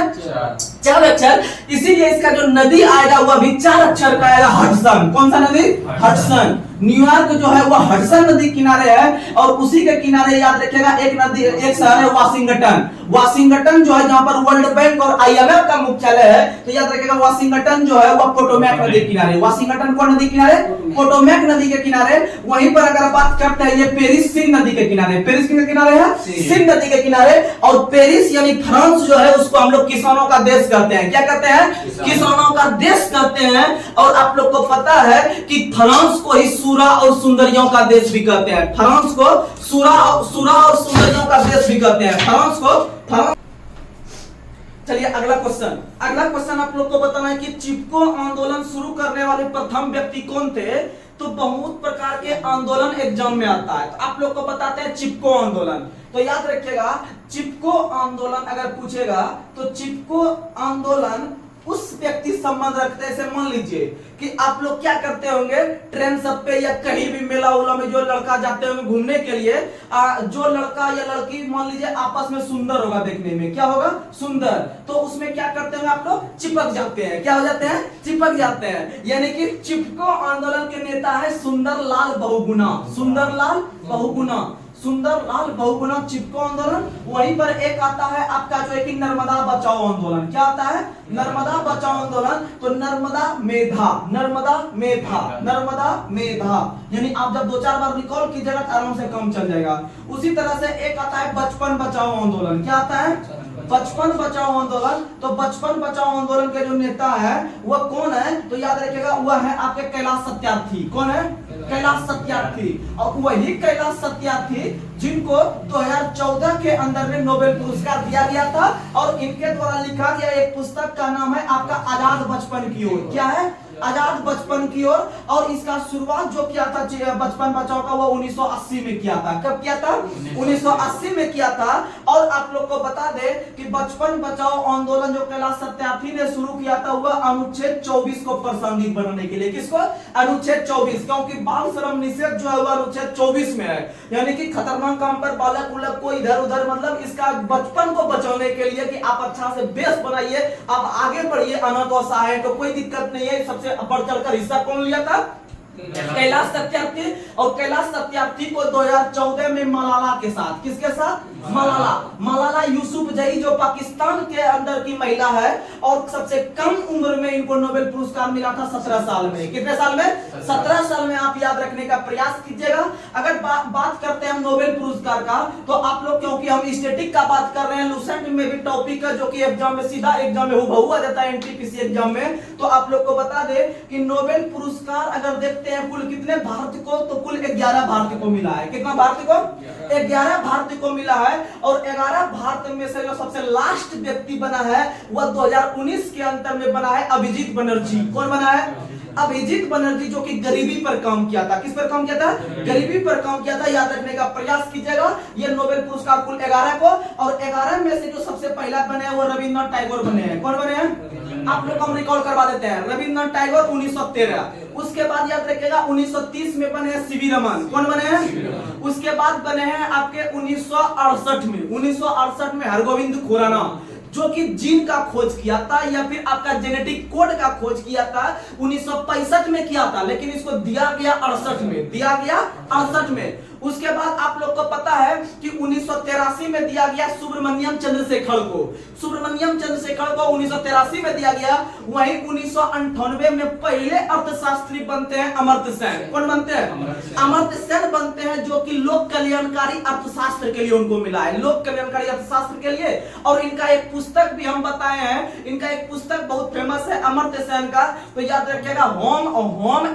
A: 4 अक्षर। इसीलिए इसका जो नदी आएगा वह भी 4 अक्षर का आएगा, हडसन। कौन सा नदी? हडसन। न्यूयॉर्क जो है वह हडसन नदी किनारे है। और उसी के किनारे याद रखिएगा एक शहर है वाशिंगटन जो है जहां पर वर्ल्ड बैंक और IMF का मुख्यालय है। तो याद रखिएगा वाशिंगटन जो है वह पोटोमैक नदी किनारे। वाशिंगटन कौन नदी किनारे? पोटोमैक नदी के किनारे। वहीं पर अगर बात करते हैं ये पेरिस सीन नदी के किनारे। पेरिस किसके किनारे है? सीन नदी के किनारे। और पेरिस यानी फ्रांस जो है उसको हम लोग किसानों का देश कहते हैं। क्या कहते हैं? किसानों का देश कहते हैं। और आप लोग को पता है कि फ्रांस को ही सूरा और सुंदरियों का देश भी कहते हैं। फ्रांस को सूरा और सुंदरियों का देश भी कहते हैं। फ्रांस को। चलिए अगला क्वेश्चन आप लोग को बताना है कि चिपको आंदोलन शुरू करने वाले प्रथम व्यक्ति कौन थे। तो बहुत प्रकार के आंदोलन एग्जाम में आता है, तो आप लोग को बताते हैं चिपको आंदोलन। तो याद रखिएगा, चिपको आंदोलन अगर पूछेगा तो चिपको आंदोलन उस व्यक्ति संबंध रखते हैं। मान लीजिए कि आप लोग क्या करते होंगे, ट्रेन सब पे या कहीं भी मेला उला में जो लड़का जाते होंगे घूमने के लिए, जो लड़का या लड़की मान लीजिए आपस में सुंदर होगा, देखने में क्या होगा? सुंदर। तो उसमें क्या करते हैं आप लोग? चिपक जाते हैं। क्या हो जाते हैं? चिपक जाते हैं। यानी कि चिपको आंदोलन के नेता है सुंदरलाल बहुगुणा चिपको आंदोलन। वहीं पर एक आता है आपका जो है कि नर्मदा बचाओ आंदोलन। क्या आता है? नर्मदा बचाओ आंदोलन। तो नर्मदा मेधा यानी आप जब 2-4 बार रिकॉल कीजिएगा तो आराम से काम चल जाएगा। उसी तरह से एक आता है बचपन बचाओ आंदोलन। क्या आता है? बचपन बचाओ आंदोलन। तो बचपन बचाओ आंदोलन के जो नेता है वह कौन है? तो याद रखिएगा वह है आपके कैलाश सत्यार्थी। कौन है? कैलाश सत्यार्थी। और वही कैलाश सत्यार्थी जिनको 2014 के अंदर में नोबेल पुरस्कार दिया गया था। और इनके द्वारा लिखा गया एक पुस्तक का नाम है आपका आजाद बचपन की ओर। क्या है? आजाद बचपन की ओर। और इसका शुरुआत जो किया था बचपन बचाओ का वो 1980 में किया था। कब किया था? 1980 में किया था। और आप लोग को बता दे कि बचपन बचाओ आंदोलन जो कैलाश सत्यार्थी ने शुरू किया था वह अनुच्छेद 24 को प्रासंगिक बनाने के लिए। किसको? अनुच्छेद 24। क्योंकि बाल श्रम निषेध जो है वह अनुच्छेद 24 में है। यानी कि खतरनाक काम पर बालक उलक को इधर उधर, मतलब इसका बचपन को बचाने के लिए कि आप अच्छा से बेस बनाइए, आप आगे बढ़िए, अनाथ असहाय तो कोई दिक्कत नहीं है। सबसे बढ़ चढ़कर हिस्सा कौन लिया था? कैलाश सत्यार्थी। और कैलाश सत्यार्थी को 2014 में मलाला के साथ, किसके साथ? मलाला यूसुफजई जो पाकिस्तान के अंदर की महिला है और सबसे कम उम्र में इनको नोबेल पुरस्कार मिला था 17 साल में। कितने साल में? 17 साल में। आप याद रखने का प्रयास कीजिएगा। अगर बात करते हैं हम नोबेल पुरस्कार का, तो आप लोग क्योंकि हम स्टैटिक का बात कर रहे हैं, लुसेंट में भी टॉपिक है जो कि एग्जाम में सीधा एग्जाम में हुआ जाता है एनटीपीसी एग्जाम में। तो आप लोग को बता दे कि नोबेल पुरस्कार अगर देखते हैं कुल कितने भारत को, तो कुल 11 भारत को मिला है। कितना भारत को? 11 भारत को मिला है। और 11 भारत में से जो सबसे लास्ट व्यक्ति बना है वह 2019 के अंतर में बना है अभिजीत बनर्जी। कौन बना है? अभिजीत बनर्जी जो कि गरीबी पर काम किया था। किस पर काम किया था? गरीबी पर काम किया था। याद रखने का प्रयास कीजिएगा। ये नोबेल पुरस्कार कुल 11 को, और 11 में से जो सबसे पहला बने हैं वो रविंद्रनाथ टैगोर बने हैं। कौन बने हैं? आप लोग हम रिकॉल करवा देते हैं। रविंद्रनाथ टैगोर 1913। उसके बाद याद रखिएगा 1930 में बने हैं सीवी रमन। कौन बने हैं? उसके बाद बने हैं आपके 1968 में। 1968 में हरगोविंद खुराना जो कि जीन का खोज किया था या फिर आपका जेनेटिक कोड का खोज किया था 1965 में किया था, लेकिन इसको दिया गया 68 में, दिया गया 68 में। उसके बाद आप लोग को पता है कि 1983 में दिया गया सुब्रमण्यम चंद्रशेखर को। सुब्रमण्यम चंद्रशेखर को 1983 में दिया गया। वहीं 1998 में पहले अर्थशास्त्री बनते हैं अमर्त्य सेन। कौन बनते हैं? अमर्त्य सेन बनते हैं, जो कि लोक कल्याणकारी अर्थशास्त्र के लिए उनको मिला है, लोक कल्याणकारी अर्थशास्त्र के लिए। और इनका एक पुस्तक भी हम बताए हैं, इनका एक पुस्तक बहुत फेमस है अमर्त्य सेन का, तो याद रखिएगा home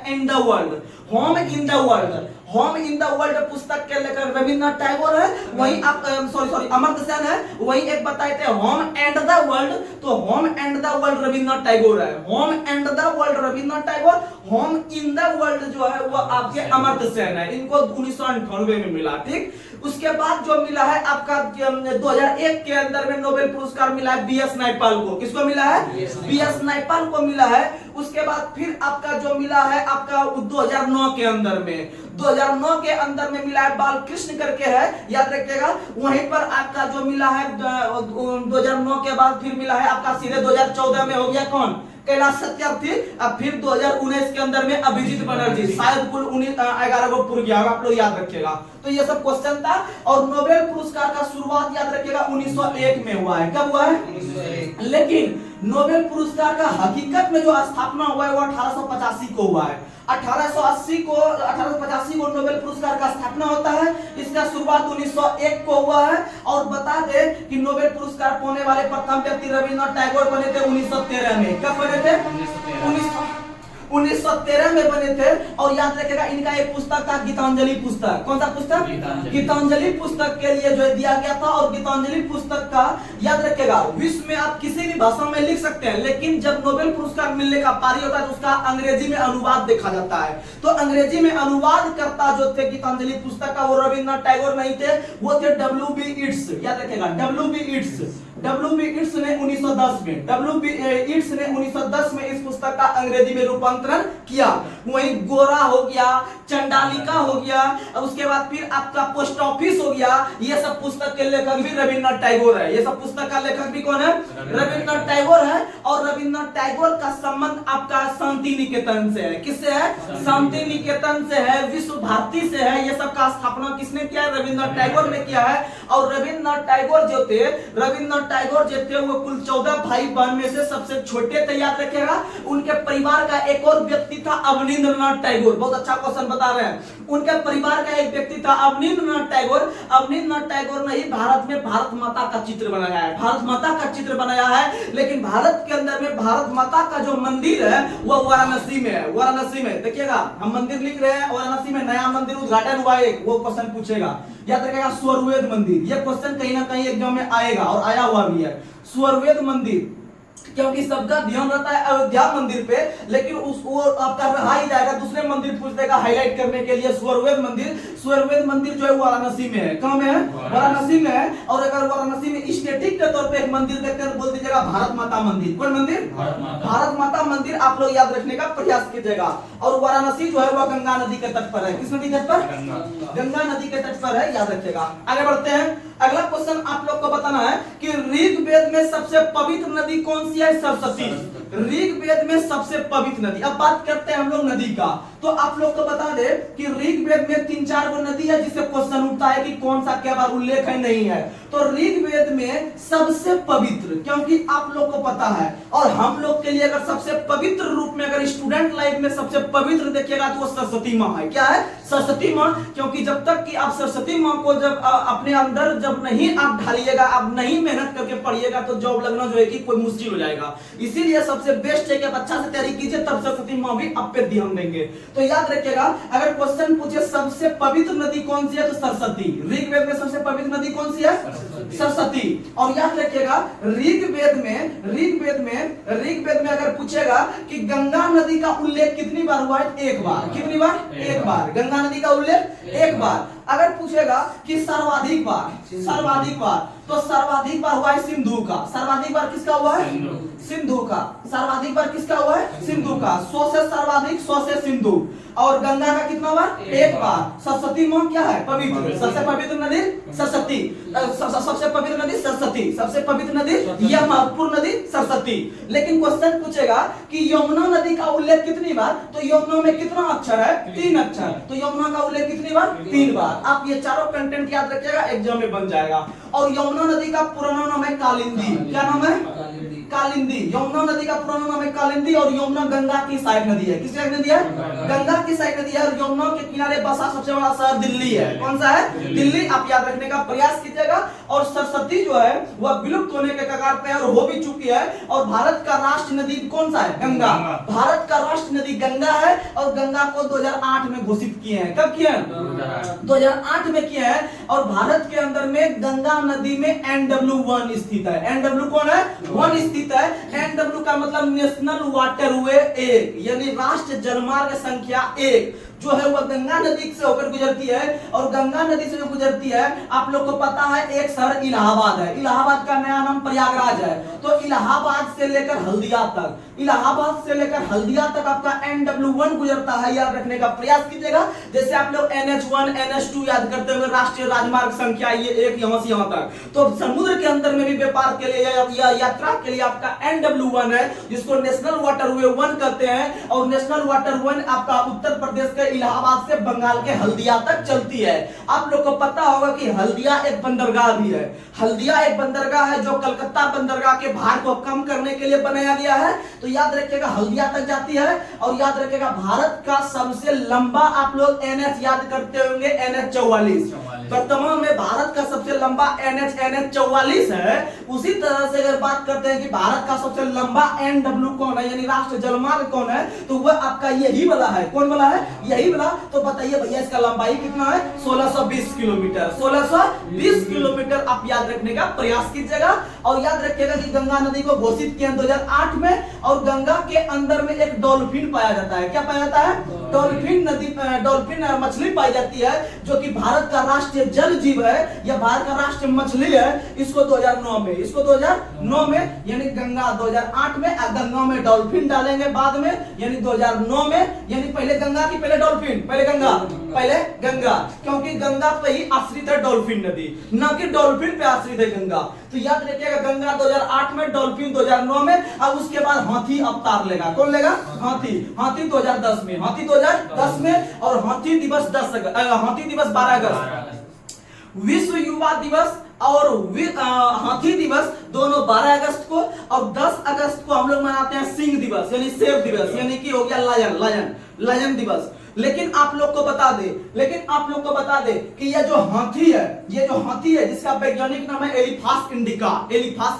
A: in the world, home in the world. Home in the world पुस्तक के लेकर रविंद्रनाथ टैगोर है, वहीं आप सॉरी अमर्त्य सेन है। वहीं एक बताए थे होम एंड द वर्ल्ड, तो home and the world Rabindranath Tagore है। Home and the world Rabindranath Tagore, home in the world जो है वो आपके अमर्त्य सेन है। इनको 1998 में मिला। ठीक, उसके बाद जो मिला है आपका 2001 के अंदर में नोबेल पुरस्कार मिला है बीएस नायपाल को। किसको मिला है? बीएस नायपाल को मिला है। उसके बाद फिर आपका जो मिला है आपका 2009 के अंदर में, 2009 के अंदर में मिला है बालकृष्ण करके है, याद रखिएगा। वहीं पर आपका जो मिला है 2009 के बाद फिर मिला है आपका सीधे 2014 में हो गया कौन? कैलाश सत्यार्थी। अब फिर 2019 के अंदर में अभिजीत बनर्जी। शायद कुल 11 को पूरा गया, आप लोग याद रखिएगा। तो ये सब क्वेश्चन था। और नोबेल पुरस्कार का शुरुआत याद रखिएगा 1901 में हुआ है। कब हुआ है? 1901। लेकिन नोबेल पुरस्कार का हकीकत में जो स्थापना हुआ है वो 1885 को हुआ है। 1885 को नोबेल पुरस्कार का स्थापना होता है। इसका शुरुआत 1901 को हुआ है। और बता दे कि नोबेल पुरस्कार पाने वाले प्रथम व्यक्ति रविंद्रनाथ टैगोर बने थे 1913 में। कब बने थे? 1913 में बने थे। और याद रखिएगा इनका एक पुस्तक था गीतांजलि पुस्तक। कौन सा पुस्तक? गीतांजलि पुस्तक के लिए जो दिया गया था। और गीतांजलि पुस्तक का याद रखिएगा विश्व में आप किसी भी भाषा में लिख सकते हैं, लेकिन जब नोबेल पुरस्कार मिलने का पारी होता है तो उसका अंग्रेजी में अनुवाद देखा जाता है। तो अंग्रेजी में अनुवाद करता जो थे गीतांजलि पुस्तक का वो रविंद्रनाथ टैगोर नहीं थे, वो थे W.B. ईट्स। याद रखिएगा W.B. ईट्स। W.B. ईट्स ने 1910 में, W.B. ईट्स ने 1910 में इस पुस्तक का अंग्रेजी में रूपांतरण किया। वहीं गोरा हो गया, चंडालिका हो गया, उसके बाद फिर आपका पोस्ट ऑफिस हो गया। ये सब पुस्तक के लेखक भी रविंद्रनाथ टैगोर है। ये सब पुस्तक का लेखक भी कौन है? रविंद्रनाथ टैगोर है। और रविंद्रनाथ टैगोर का संबंध आपका शांति निकेतन से है। किससे है? शांति निकेतन से है, विश्व भारती से है। ये सब का स्थापना किसने किया है? रविंद्रनाथ टैगोर ने किया है। और रविंद्रनाथ टैगोर जो थे, वो कुल 14 भाई बहन में से सबसे छोटे थे। याद रखिएगा। उनके परिवार का एक और व्यक्ति था अवनींद्रनाथ टैगोर। बहुत अच्छा क्वेश्चन बता रहे हैं। उनके परिवार का एक व्यक्ति था अवनींद्रनाथ टैगोर। अवनींद्रनाथ टैगोर ने ही भारत में भारत माता का चित्र बनाया है। भारत माता का चित्र बनाया है। लेकिन भारत के अंदर में भारत माता का जो मंदिर है वो वाराणसी में है। वाराणसी में देखिएगा, हम मंदिर लिख रहे हैं, वाराणसी में नया मंदिर उद्घाटन हुआ है। वो क्वेश्चन पूछेगा, याद रखिएगा स्वरवेद मंदिर। ये क्वेश्चन कहीं ना कहीं एग्जाम में आएगा और आया हुआ भी है। स्वरवेद मंदिर, क्योंकि सबका ध्यान रहता है अयोध्या मंदिर पे, लेकिन वो आपका रहा ही जाएगा, दूसरे मंदिर पूछ देगा हाईलाइट करने के लिए। स्वरवेद मंदिर जो है वाराणसी में है। कहां में है? वाराणसी में है। और अगर वाराणसी में स्टेटिक के तौर पे एक मंदिर देखते हैं तो बोल दीजिएगा भारत माता मंदिर। कौन मंदिर? भारत माता मंदिर। आप लोग याद रखने का प्रयास कीजिएगा। और वाराणसी जो है वह गंगा नदी के तट पर है। किस नदी तट पर? गंगा नदी के तट पर है। याद रखिएगा। आगे बढ़ते हैं। अगला क्वेश्चन आप लोग को बताना है कि ऋग्वेद में सबसे पवित्र नदी कौन सी है? सरस्वती। ऋग्वेद में सबसे पवित्र नदी। अब बात करते हैं हम लोग नदी का। तो आप लोग को बता दे कि ऋग्वेद में 3-4 गो नदी है जिससे क्वेश्चन उठता है कि कौन सा क्या बार उल्लेख है नहीं है। तो ऋग्वेद में सबसे पवित्र, क्योंकि आप लोग को पता है और हम लोग के लिए अगर सबसे पवित्र रूप में अगर स्टूडेंट लाइफ में सबसे पवित्र देखिएगा तो वो सरस्वती माँ है। क्या है? सरस्वती माँ। क्योंकि जब तक कि आप सरस्वती माँ को जब अपने अंदर जब नहीं आप ढालिएगा, आप नहीं मेहनत करके पढ़िएगा तो जॉब लगना जो है कि कोई मुश्किल हो जाएगा। इसीलिए सबसे बेस्ट है कि आप अच्छा से तैयारी कीजिए, तब सरस्वती माँ भी आप पे ध्यान देंगे। तो याद रखिएगा, अगर क्वेश्चन पूछे सबसे पवित्र नदी कौन सी है तो सरस्वती। ऋग्वेद में सबसे पवित्र नदी कौन सी है? सरस्वती। और याद रखिएगा ऋग्वेद में अगर पूछेगा कि गंगा नदी का उल्लेख कितनी बार हुआ है, एक बार। कितनी बार? एक बार। गंगा नदी का उल्लेख एक बार। अगर पूछेगा कि सर्वाधिक बार, तो सर्वाधिक बार हुआ है सिंधु का। सर्वाधिक बार किसका हुआ है? सिंधु का। सर्वाधिक बार किसका हुआ है? सिंधु का। 100 से सर्वाधिक, 100 से सिंधु। और गंगा का कितना बार? एक बार। सरस्वती मां क्या है? पवित्र। सबसे पवित्र नदी सरस्वती। सबसे पवित्र नदी सरस्वती। सबसे पवित्र नदी, यह महत्वपूर्ण नदी सरस्वती। लेकिन क्वेश्चन पूछेगा कि यमुना नदी का उल्लेख कितनी बार, तो यमुना में कितना अक्षर है? 3 अक्षर। तो यमुना का उल्लेख कितनी बार? 3 बार। आप ये चारों कंटेंट याद रखिएगा, एग्जाम में बन जाएगा। और यमुना नदी का पुराना नाम है कालिंदी। क्या नाम है? कालिंदी। यमुना नदी का पुराना नाम है कालिंदी। और यमुना गंगा की सहायक नदी है। किसकी सहायक नदी है? गंगा की सहायक नदी है। और यमुना के किनारे बसा सबसे बड़ा शहर दिल्ली है। कौन सा है? दिल्ली। आप याद रखने का प्रयास कीजिएगा। और सरस्वती जो है वह विलुप्त होने के कगार पे है और हो भी चुकी है। और भारत का राष्ट्र नदी कौन सा है? गंगा। भारत का राष्ट्र नदी गंगा है। और गंगा को 2008 में घोषित किए हैं। कब किए हैं? 2008 में किए हैं। और भारत के अंदर में गंगा नदी में NW1 स्थित है। NW कौन है? 1 स्थित है। NW का मतलब नेशनल वाटरवे 1, यानी राष्ट्रीय जलमार्ग संख्या 1 जो है वह गंगा नदी से होकर गुजरती है। और गंगा नदी से जो गुजरती है, आप लोग को पता है एक शहर इलाहाबाद है। इलाहाबाद का नया नाम प्रयागराज है। तो इलाहाबाद से लेकर हल्दिया तक, इलाहाबाद से लेकर हल्दिया तक आपका NW1 गुजरता है। याद रखने का प्रयास कीजिएगा। जैसे आप लोग NH1 NH2 याद करते हुए राष्ट्रीय राजमार्ग संख्या ये 1 यहां से यहां तक। तो समुद्र के अंदर में भी व्यापार के लिए या यात्रा के लिए आपका NW1 है, जिसको नेशनल वाटरवे 1 कहते हैं। और नेशनल वाटरवे 1 आपका उत्तर प्रदेश के इलाहाबाद से बंगाल के हल्दिया तक चलती है। आप लोग को पता होगा कि हल्दिया एक बंदरगाह भी है। हल्दिया एक बंदरगाह है जो कलकत्ता बंदरगाह के भार को कम करने के लिए बनाया गया है। तो याद रखिएगा हल्दिया तक जाती है। और याद रखिएगा भारत का सबसे लंबा, आप लोग NH याद करते होंगे, NH44। वर्तमान में भारत का सबसे लंबा NH44 है। उसी तरह से अगर बात करते हैं कि भारत का सबसे लंबा NW कौन है, यानी राष्ट्रीय जलमार्ग कौन है, तो वह आपका यही वाला है। कौन वाला है? यही वाला। तो बताइए भैया इसका लंबाई कितना है? 1620 किलोमीटर। 1620 किलोमीटर आप याद रखने का प्रयास कीजिएगा। और याद रखिएगा कि गंगा नदी को घोषित किया 2008 में। और गंगा के अंदर में एक डॉल्फिन पाया जाता है। क्या पाया जाता है? डॉल्फिन नदी, डॉल्फिन मछली पाई जाती है, जो कि भारत का राष्ट्रीय जल जीव है। यह भारत का राष्ट्रीय मछली है। इसको 2009 में, यानी गंगा 2008 में, गंगा में डॉल्फिन डालेंगे बाद में, यानी 2009 में। यानी पहले गंगा की पहले डॉल्फिन, पहले गंगा, क्योंकि गंगा पे ही आश्रित है डॉल्फिन नदी, ना कि डॉल्फिन पे आश्रित है गंगा। तो याद रखिएगा गंगा 2008 में, डॉल्फिन 2009 में। अब उसके बाद हाथी अवतार लेगा। कौन लेगा? हाथी 2010 में, और हाथी दिवस 12 अगस्त। विश्व युवा दिवस और हाथी दिवस दोनों 12 अगस्त को, और 10 अगस्त को हम लोग मनाते हैं सिंह दिवस, यानी शेर दिवस, यानी कि हो गया लायन दिवस। लेकिन आप लोग को बता दे कि ये जो हाथी है जिसका वैज्ञानिक नाम है एलिफास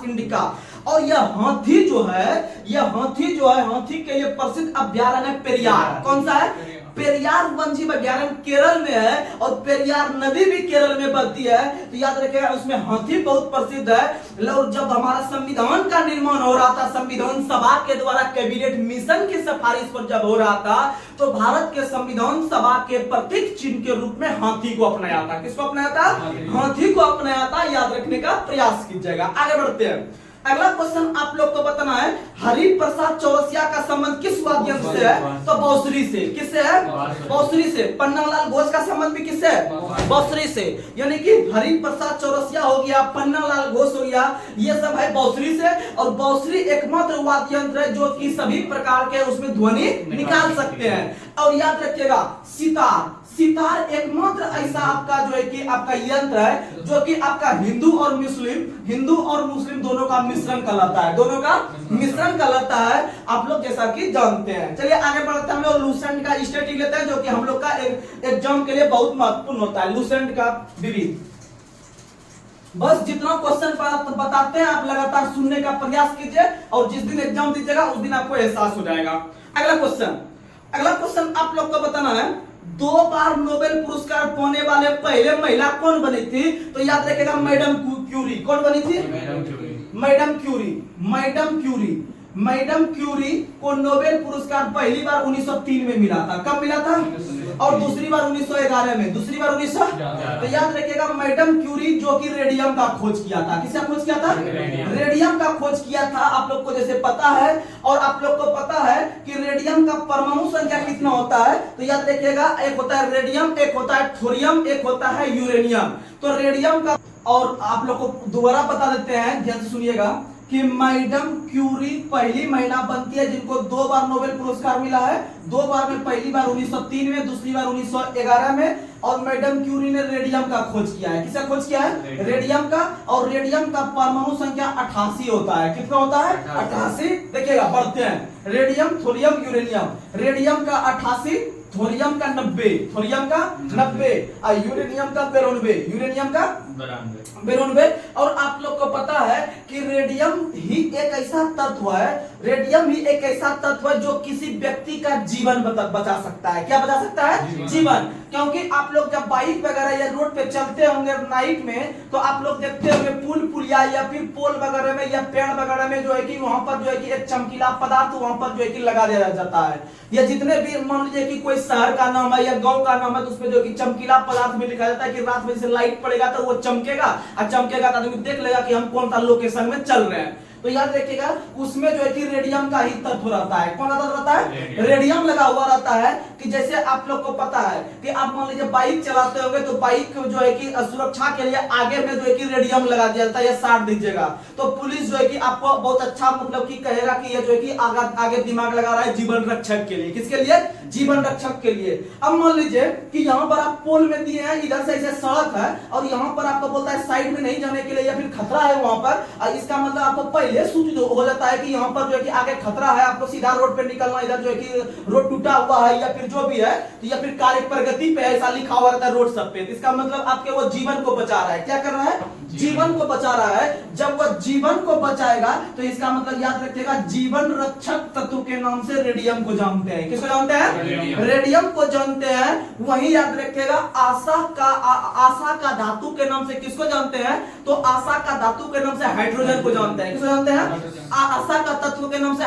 A: इंडिका। और यह हाथी जो है हाथी के लिए प्रसिद्ध अभ्यारण्य है पेरियार। कौन सा है? पेरियार वन्यजीव अभ्यारण्य केरल में है। और पेरियार नदी भी केरल में बहती है। तो याद रखिएगा उसमें हाथी बहुत प्रसिद्ध है। और जब हमारा संविधान का निर्माण हो रहा था, संविधान सभा के द्वारा कैबिनेट मिशन की सिफारिश पर जब हो रहा था, तो भारत के संविधान सभा के प्रतीक चिन्ह के रूप में हाथी को अपनाया था। किसको अपनाया था? हाथी को अपनाया था। याद रखने का प्रयास कीजिएगा। आगे बढ़ते हैं। अगला क्वेश्चन आप लोग को बताना है, हरिप्रसाद चौरसिया का संबंध किस वाद्य यंत्र से है? तो बांसुरी से। किससे है? बांसुरी से। पन्नालाल घोष का संबंध भी किससे है? बांसुरी से। यानी कि हरिप्रसाद चौरसिया हो गया, पन्नालाल घोष हो गया, ये सब है बांसुरी से। और बांसुरी एकमात्र वाद्य यंत्र है जो कि सभी प्रकार के उसमें ध्वनि निकाल सकते हैं। और याद रखिएगा सितार एकमात्र ऐसा आपका जो है कि आपका यंत्र है जो कि आपका हिंदू और मुस्लिम दोनों का मिश्रण कहलाता है। आप लोग जैसा कि जानते हैं। चलिए आगे बढ़ते हैं। हम लोग लूसेंट का स्टैटिक लेते हैं, जो कि हम लोग का एग्जाम के लिए बहुत महत्वपूर्ण होता है। लूसेंट का विधि, बस जितना क्वेश्चन बताते हैं आप लगातार सुनने का प्रयास कीजिए, और जिस दिन एग्जाम दीजिएगा उस दिन आपको एहसास हो जाएगा। अगला क्वेश्चन आप लोग को बताना है, 2 बार नोबेल पुरस्कार पाने वाले पहले महिला कौन बनी थी? तो याद रखिएगा मैडम क्यूरी। कौन बनी थी? Madam Curie. Madam Curie. Madam Curie को नोबेल पुरस्कार पहली बार 1903 में मिला था। कब मिला था? और दूसरी बार 1911 में। दूसरी बार 1900। तो याद रखिएगा मैडम क्यूरी जो कि रेडियम का खोज किया था। किसका खोज किया था? रेडियम का खोज किया था। आप लोग को जैसे पता है, और आप लोग को पता है कि रेडियम का परमाणु संख्या कितना होता है? तो याद रखिएगा एक होता है रेडियम, एक होता है थोरियम, एक होता है यूरेनियम। तो रेडियम का, और आप लोग को दोबारा बता देते हैं, ध्यान से सुनिएगा कि मैडम क्यूरी पहली महिला बनती है जिनको 2 बार नोबेल पुरस्कार मिला है। 2 बार में, पहली बार 1903 में, दूसरी बार 1911 में। और मैडम क्यूरी ने रेडियम का खोज किया है। किसका खोज किया है? रेडियम का। और रेडियम का परमाणु संख्या 88 होता है। कितना होता है? 88। देखिएगा बढ़ते हैं, रेडियम, थोरियम, यूरेनियम। रेडियम का 88, थोरियम का 90, थोरियम का 90, और यूरेनियम का 92, यूरेनियम का 92। और आप लोग को पता है कि रेडियम ही एक ऐसा तत्व है, रेडियम ही एक ऐसा तत्व है जो किसी व्यक्ति का जीवन बचा सकता है। क्या बचा सकता है? जीवन। क्योंकि आप लोग जब बाइक वगैरह या रोड पे चलते होंगे नाइट में, तो आप लोग देखते होंगे पुल पुलिया या फिर पोल वगैरह में या पेड़ वगैरह में जो है कि वहां पर जो है कि एक चमकीला पदार्थ वहां पर जो है कि लगा दिया जाता है। या जितने भी मान लीजिए कि कोई शहर का नाम है या गांव का नाम है, तो उसमें जो कि चमकीला पदार्थ में लिखा जाता है कि रात में जैसे लाइट पड़ेगा तो वो चमकेगा, और चमकेगा तो आदमी देख लेगा कि हम कौन सा लोकेशन में चल रहे हैं। तो याद रखिएगा उसमें जो है कि रेडियम का ही तत्व रहता है। कौन तत्व रहता है? रेडियम लगा हुआ रहता है। कि जैसे आप लोग को पता है कि आप मान लीजिए बाइक चलाते होंगे, तो बाइक जो है कि सुरक्षा के लिए आगे में जो है कि रेडियम लगा दिया जाता है, या साट दीजिएगा तो पुलिस जो है कि आपको बहुत अच्छा मतलब कि कहेगा कि ये जो है कि आगे दिमाग लगा रहा है जीवन रक्षक के लिए। किसके लिए? जीवन रक्षक के लिए। अब मान लीजिए कि यहाँ पर आप पोल में दिए हैं, इधर से ऐसे सड़क है, और यहाँ पर आपको बोलता है साइड में नहीं जाने के लिए या फिर खतरा है वहां पर। इसका मतलब आपको पहले सूचित हो जाता है कि यहाँ पर जो है कि आगे खतरा है, आपको सीधा रोड पे निकलना, इधर जो है कि रोड टूटा हुआ है या फिर जो भी है, तो या फिर कार्य प्रगति पे ऐसा लिखा हुआ रहता है रोड सब पे। इसका मतलब आपके वो जीवन को बचा रहा है। क्या कर रहा है? जीवन को बचा रहा है। जब वो जीवन को बचाएगा तो इसका मतलब याद रखिएगा जीवन रक्षक तत्व के नाम से रेडियम को जानते हैं। किसको जानते हैं? रेडियम को जानते हैं। वही याद रखिएगा आशा का धातु के नाम से किसको जानते हैं? तो आशा का धातु के नाम से हाइड्रोजन को जानते हैं। किसको जानते हैं? आशा का तत्व के नाम से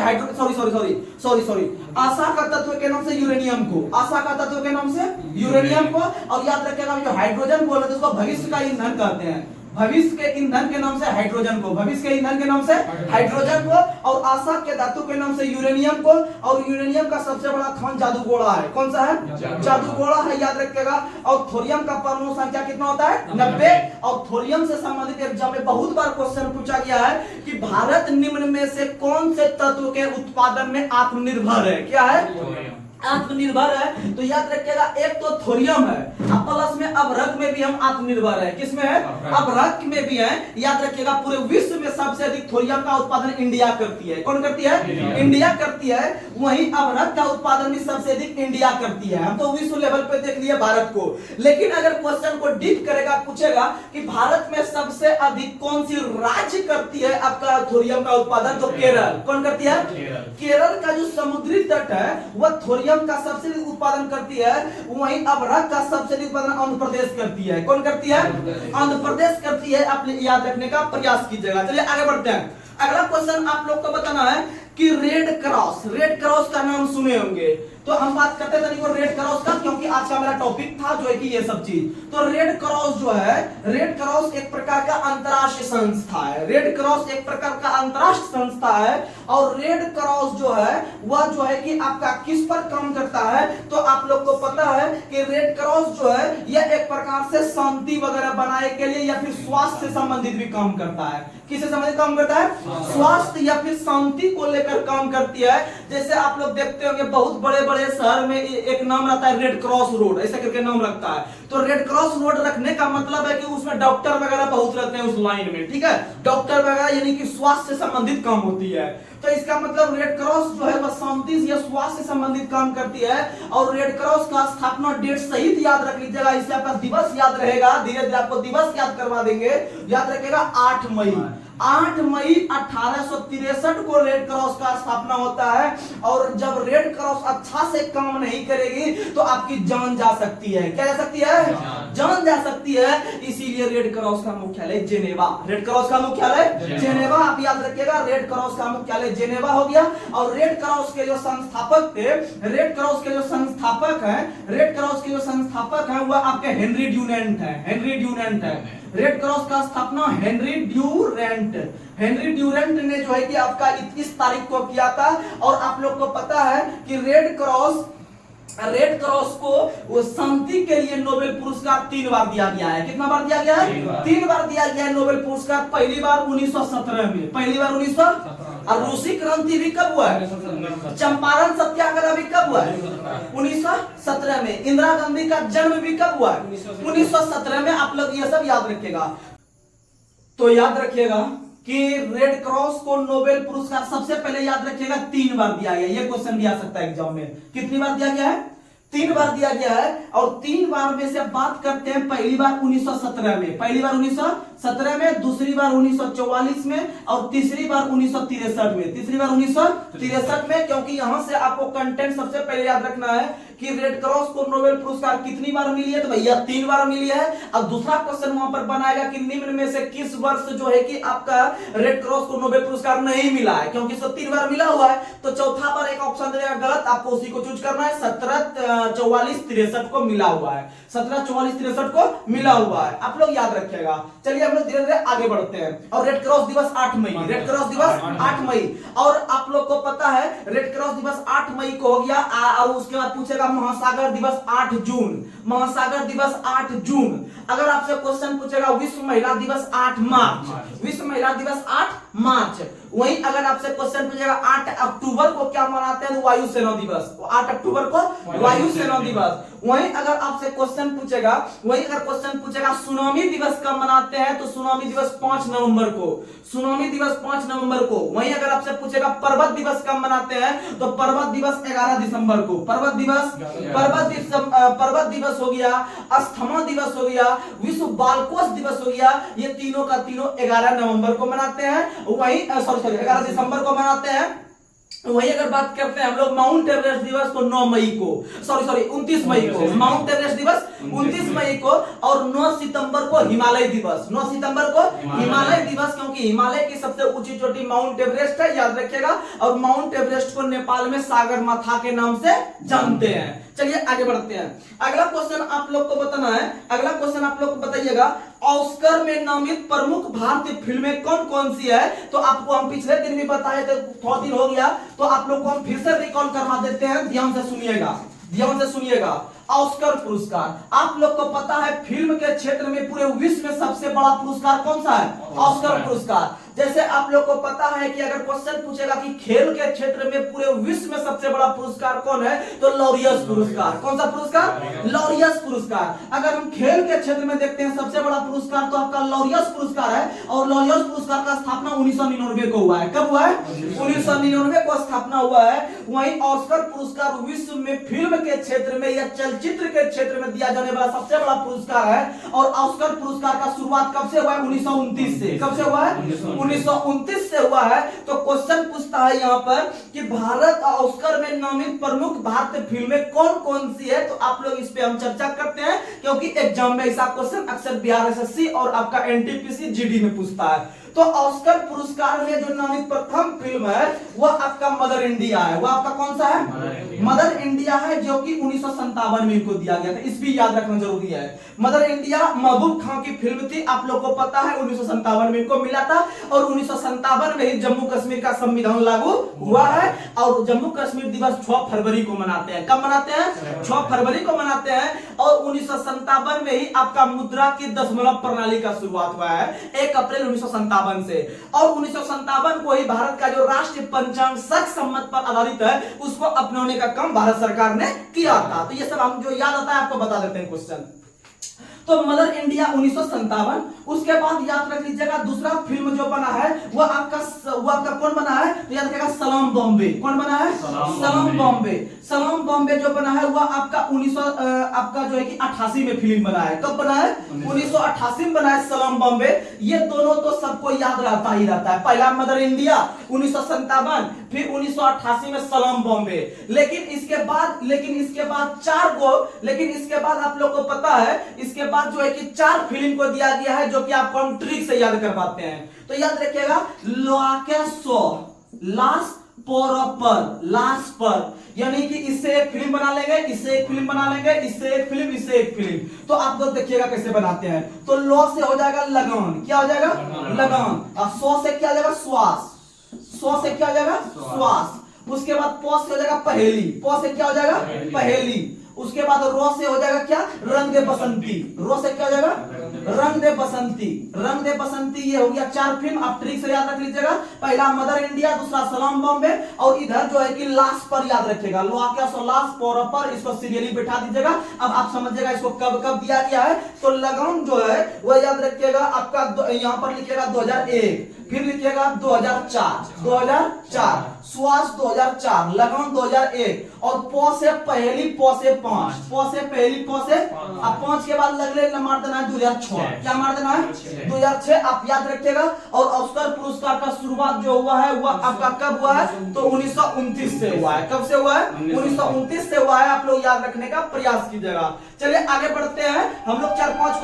A: सॉरी आशा का तत्व के नाम से यूरेनियम को, आशा का तत्व के नाम से यूरेनियम को। और याद रखिएगा जो हाइड्रोजन बोल रहे थे उसको भविष्य का ईंधन कहते हैं। भविष्य के ईंधन के नाम से हाइड्रोजन को, भविष्य के ईंधन के नाम से हाइड्रोजन को, और आशा के धातु के नाम से यूरेनियम को। और यूरेनियम का सबसे बड़ा खान जादूगोला है। कौन सा है? जादूगोला है, याद रखिएगा। और थोरियम का परमाणु संख्या कितना होता है? 90। और थोरियम से संबंधित एग्जाम में बहुत बार क्वेश्चन पूछा गया है कि भारत निम्न में से कौन से तत्व के उत्पादन में आत्मनिर्भर है? क्या है? आत्मनिर्भर है। तो याद रखिएगा एक तो थोरियम है, अब प्लस में अभ्रक में भी हम आत्मनिर्भर है। किसमें है? अभ्रक में भी है। याद रखिएगा पूरे विश्व में सबसे अधिक थोरियम का उत्पादन इंडिया करती है। कौन करती है? इंडिया करती है। वहीं अभ्रक का उत्पादन भी सबसे अधिक इंडिया करती है। हम तो विश्व लेवल पे देख लिए भारत को, लेकिन अगर क्वेश्चन को डीप करेगा, पूछेगा कि भारत में सबसे अधिक कौन सी राज्य करती है आपका थोरियम का उत्पादन, तो केरल। कौन करती है? केरल का जो समुद्री तट है वह थोरियम का सबसे अधिक उत्पादन करती है। वहीं अभ्रक का सबसे अधिक उत्पादन आंध्र प्रदेश करती है। कौन करती है? आंध्र प्रदेश करती है। आप याद रखने का प्रयास कीजिएगा। चलिए आगे बढ़ते हैं। अगला क्वेश्चन आप लोग को बताना है कि रेड क्रॉस का नाम सुने होंगे। तो हम बात करते थे रेड क्रॉस का, क्योंकि आज का मेरा टॉपिक था जो है कि ये सब चीज। तो रेड क्रॉस जो है, रेड क्रॉस एक प्रकार का अंतरराष्ट्रीय संस्था है। रेड क्रॉस एक प्रकार का अंतरराष्ट्रीय संस्था है। और रेड क्रॉस जो है वह जो है कि आपका किस पर काम करता है? तो आप लोग को पता है कि रेड क्रॉस जो है यह एक प्रकार से शांति वगैरह बनाने के लिए या फिर स्वास्थ्य से संबंधित भी काम करता है। किससे संबंधित काम करता है? स्वास्थ्य या फिर शांति को लेकर काम करती है। जैसे आप लोग देखते होंगे बहुत बड़े बड़े शहर में एक नाम रहता है रेड क्रॉस रोड, ऐसा करके नाम रखता है। तो रेड क्रॉस रोड रखने का मतलब है कि उसमें डॉक्टर वगैरह बहुत रहते हैं उस लाइन में। ठीक है, डॉक्टर वगैरह यानी कि स्वास्थ्य से संबंधित काम होती है। तो इसका मतलब रेड क्रॉस जो है वह शांति या स्वास्थ्य से संबंधित काम करती है। और रेड क्रॉस का स्थापना डेट सहित याद रख लीजिएगा, इससे आपका दिवस याद रहेगा। धीरे धीरे आपको दिवस याद करवा देंगे। याद रखिएगा 8 मई। 8 मई 1863 को रेड क्रॉस का स्थापना होता है। और जब रेड क्रॉस अच्छा से काम नहीं करेगी तो आपकी जान जा सकती है। क्या जा सकती है? जान जा सकती है। इसीलिए रेड क्रॉस का मुख्यालय जेनेवा, रेड क्रॉस का मुख्यालय जेनेवा, आप याद रखिएगा, रेड क्रॉस का मुख्यालय जेनेवा हो गया। और रेड क्रॉस के जो संस्थापक थे, रेड क्रॉस के जो संस्थापक हैं, रेड क्रॉस के जो संस्थापक हैं वह आपके हेनरी ड्यूरेंट है, हेनरी ड्यूरेंट है। रेड क्रॉस का स्थापना हेनरी ड्यूरेंट, हेनरी ड्यूरेंट ने जो है कि आपका 21 तारीख को किया था। और आप लोग को पता है कि रेड क्रॉस को वो शांति के लिए नोबेल पुरस्कार 3 बार दिया गया है। कितना बार दिया गया है? 3 बार दिया गया है नोबेल पुरस्कार। पहली बार 1917 में, पहली बार 1917। और रूसी क्रांति भी कब हुआ है? चंपारण सत्याग्रह भी कब हुआ है? 1917 में। इंदिरा गांधी का जन्म भी कब हुआ है? 1917 में। आप लोग ये सब याद रखिएगा। तो याद रखिएगा कि रेड क्रॉस को नोबेल पुरस्कार सबसे पहले याद रखिएगा 3 बार दिया गया। ये क्वेश्चन भी आ सकता है एग्जाम में। कितनी बार दिया गया है? 3 बार दिया गया है। और 3 बार में से बात करते हैं, पहली बार 1917 में, पहली बार 1917 में, दूसरी बार 1944 में और तीसरी बार 1963 में, तीसरी बार 1963 में। क्योंकि यहां से आपको कंटेंट सबसे पहले याद रखना है कि रेड क्रॉस को नोबेल पुरस्कार कितनी बार मिली है, तो भैया 3 बार मिली है। अब दूसरा क्वेश्चन वहां पर बनाएगा कि निम्न में से किस वर्ष जो है कि आपका रेड क्रॉस को नोबेल पुरस्कार नहीं मिला है, क्योंकि इसको 3 बार मिला हुआ है। तो चौथा पर एक ऑप्शन देगा गलत, आपको उसी को चूज करना है। 1744-63 को मिला हुआ है, 1744-63 को मिला हुआ है। आप लोग याद रखिएगा। चलिए हम लोग धीरे धीरे आगे बढ़ते हैं। और रेड क्रॉस दिवस 8 मई, रेड क्रॉस दिवस 8 मई। और आप लोग को पता है रेड क्रॉस दिवस 8 मई को हो गया। और उसके बाद पूछेगा महासागर दिवस 8 जून, महासागर दिवस 8 जून। अगर आपसे क्वेश्चन पूछेगा विश्व महिला दिवस 8 मार्च, विश्व महिला दिवस 8 मार्च। वहीं अगर आपसे क्वेश्चन पूछेगा 8 अक्टूबर को क्या मनाते हैं, तो वायु सेना दिवस, 8 अक्टूबर को वायु सेना दिवस। वहीं अगर आपसे क्वेश्चन पूछेगा, वहीं अगर क्वेश्चन पूछेगा सुनामी दिवस कब मनाते हैं, तो सुनामी दिवस 5 नवंबर को, सुनामी दिवस 5 नवंबर को। वहीं अगर आपसे पूछेगा पर्वत दिवस कब मनाते हैं, तो पर्वत दिवस 11 दिसंबर को, पर्वत दिवस हो गया, अस्थमा दिवस हो गया, विश्व बालकोष दिवस हो गया। ये तीनों का तीनों 11 नवंबर को मनाते हैं। वहीं 11 दिसंबर को मनाते हैं। वही अगर बात करते हैं हम लोग माउंट एवरेस्ट दिवस को 9 मई को, 29 मई को माउंट एवरेस्ट दिवस 29 मई को। और 9 सितंबर को हिमालय दिवस, 9 सितंबर को हिमालय दिवस, क्योंकि हिमालय की सबसे ऊंची चोटी माउंट एवरेस्ट है, याद रखिएगा। और माउंट एवरेस्ट को नेपाल में सागर माथा के नाम से जानते हैं। चलिए आगे बढ़ते हैं। अगला क्वेश्चन आप लोग को बताना है, अगला क्वेश्चन आप लोग को बताइएगा ऑस्कर में नामित प्रमुख भारतीय फिल्में कौन कौन सी है। तो आपको हम पिछले दिन भी बताए थे, थोड़ा दिन हो गया, तो आप लोग को हम फिर से रिकॉल करवा देते हैं। ध्यान से सुनिएगा, ध्यान से सुनिएगा। ऑस्कर पुरस्कार, आप लोग को पता है फिल्म के क्षेत्र में पूरे विश्व में सबसे बड़ा पुरस्कार कौन सा है? ऑस्कर पुरस्कार। जैसे आप लोग को पता है कि अगर क्वेश्चन पूछेगा कि खेल के क्षेत्र में पूरे विश्व में सबसे बड़ा पुरस्कार कौन है, तो लॉरियस पुरस्कार। कौन सा पुरस्कार? लॉरियस पुरस्कार। अगर हम खेल के क्षेत्र में देखते हैं सबसे बड़ा पुरस्कार तो आपका लॉरियस पुरस्कार है। और लॉरियस पुरस्कार का स्थापना 1999 को हुआ है। कब हुआ है? 1999 को स्थापना हुआ है। वहीं ऑस्कर पुरस्कार विश्व में फिल्म के क्षेत्र में या चलचित्र के क्षेत्र में दिया जाने वाला सबसे बड़ा पुरस्कार है। और ऑस्कर पुरस्कार का शुरुआत कब से हुआ है? 1929 से। कब से हुआ है? 1929 से हुआ है। तो क्वेश्चन पूछता है यहाँ पर कि भारत ऑस्कर में नामित प्रमुख भारतीय फिल्में कौन कौन सी है। तो आप लोग इस पे हम चर्चा करते हैं, क्योंकि एग्जाम में ऐसा क्वेश्चन अक्सर बिहार एसएससी और आपका एनटीपीसी जीडी में पूछता है। तो ऑस्कर पुरस्कार में जो नामित प्रथम फिल्म है वह आपका मदर इंडिया है। वह आपका कौन सा है? मदर इंडिया है, जो कि 1957 में इनको दिया गया था। इस भी याद रखना जरूरी है। मदर इंडिया महबूब खान की फिल्म थी, आप लोग को पता है 1957 में इनको मिला था। और 1957 में ही जम्मू कश्मीर का संविधान लागू हुआ है। और जम्मू कश्मीर दिवस 6 फरवरी को मनाते हैं। कब मनाते हैं? 6 फरवरी को मनाते हैं। और 1957 में ही आपका मुद्रा की दशमलव प्रणाली का शुरुआत हुआ है, 1 अप्रैल 1957 से। और 1957 को ही भारत का जो राष्ट्रीय पंचांग शक सम्मत पर आधारित है उसको अपनाने का काम भारत सरकार ने किया था। तो ये सब हम जो याद आता है आपको बता देते हैं क्वेश्चन। तो मदर इंडिया 1957। उसके बाद याद रख लीजिएगा दूसरा फिल्म जो बना है वो आपका कौन बना है, तो याद रखिएगा सलाम बॉम्बे। कौन बना है? सलाम बॉम्बे। सलाम बॉम्बे जो बना है वह आपका 88 में फिल्म बना है। कब बना है? 1988 में बना है सलाम बॉम्बे। ये दोनों तो सबको याद रहता ही रहता है, पहला मदर इंडिया 1957, फिर 1988 में सलाम बॉम्बे। लेकिन इसके बाद आप लोग को पता है, इसके बाद जो है कि 4 फिल्म को दिया गया है जो कि आप हम ट्रिक से याद कर पाते हैं। तो याद रखिएगा लास्ट पर, यानी कि इससे एक फिल्म बना लेंगे, इससे एक फिल्म बना लेंगे, इससे एक फिल्म, इससे एक फिल्म। तो आप लोग देखिएगा कैसे बनाते हैं। तो लॉ से हो जाएगा लगान। क्या हो जाएगा? लगान। और सौ से क्या हो जाएगा? श्वास। सौ से क्या हो जाएगा? श्वास। उसके बाद पौ से हो जाएगा पहेली। पौ से क्या हो जाएगा? पहेली। उसके बाद रो से हो जाएगा क्या? रंग दे बसंती। रो से क्या हो जाएगा? रंग दे बसंती। रंग दे बसंती। ये हो गया 4 फिल्म। आप ट्रिक से याद रख लीजिएगा, पहला मदर इंडिया, दूसरा सलाम बॉम्बे, और इधर जो है कि लास्ट पर याद रखिएगा, लास्ट पर इसको सीरियली बैठा दीजिएगा। अब आप समझिएगा इसको कब कब दिया गया है। तो लगान जो है वह याद रखिएगा आपका यहां पर लिखिएगा 2001, फिर लिखिएगा 2004, श्वास 2004, लगान 2001, और पौ से पहली, पौ से 5, पौ से पहली, पौ से अब 5 के बाद लगले मार देना है 2006। क्या मार देना है? 2006 आप याद रखिएगा। और ऑस्कर पुरस्कार का शुरुआत जो हुआ है वह आपका कब हुआ है? तो 1929 से हुआ है। कब से हुआ है? 1929 से हुआ है। आप लोग याद रखने का प्रयास कीजिएगा। चलिए आगे बढ़ते हैं। हम लोग 4-5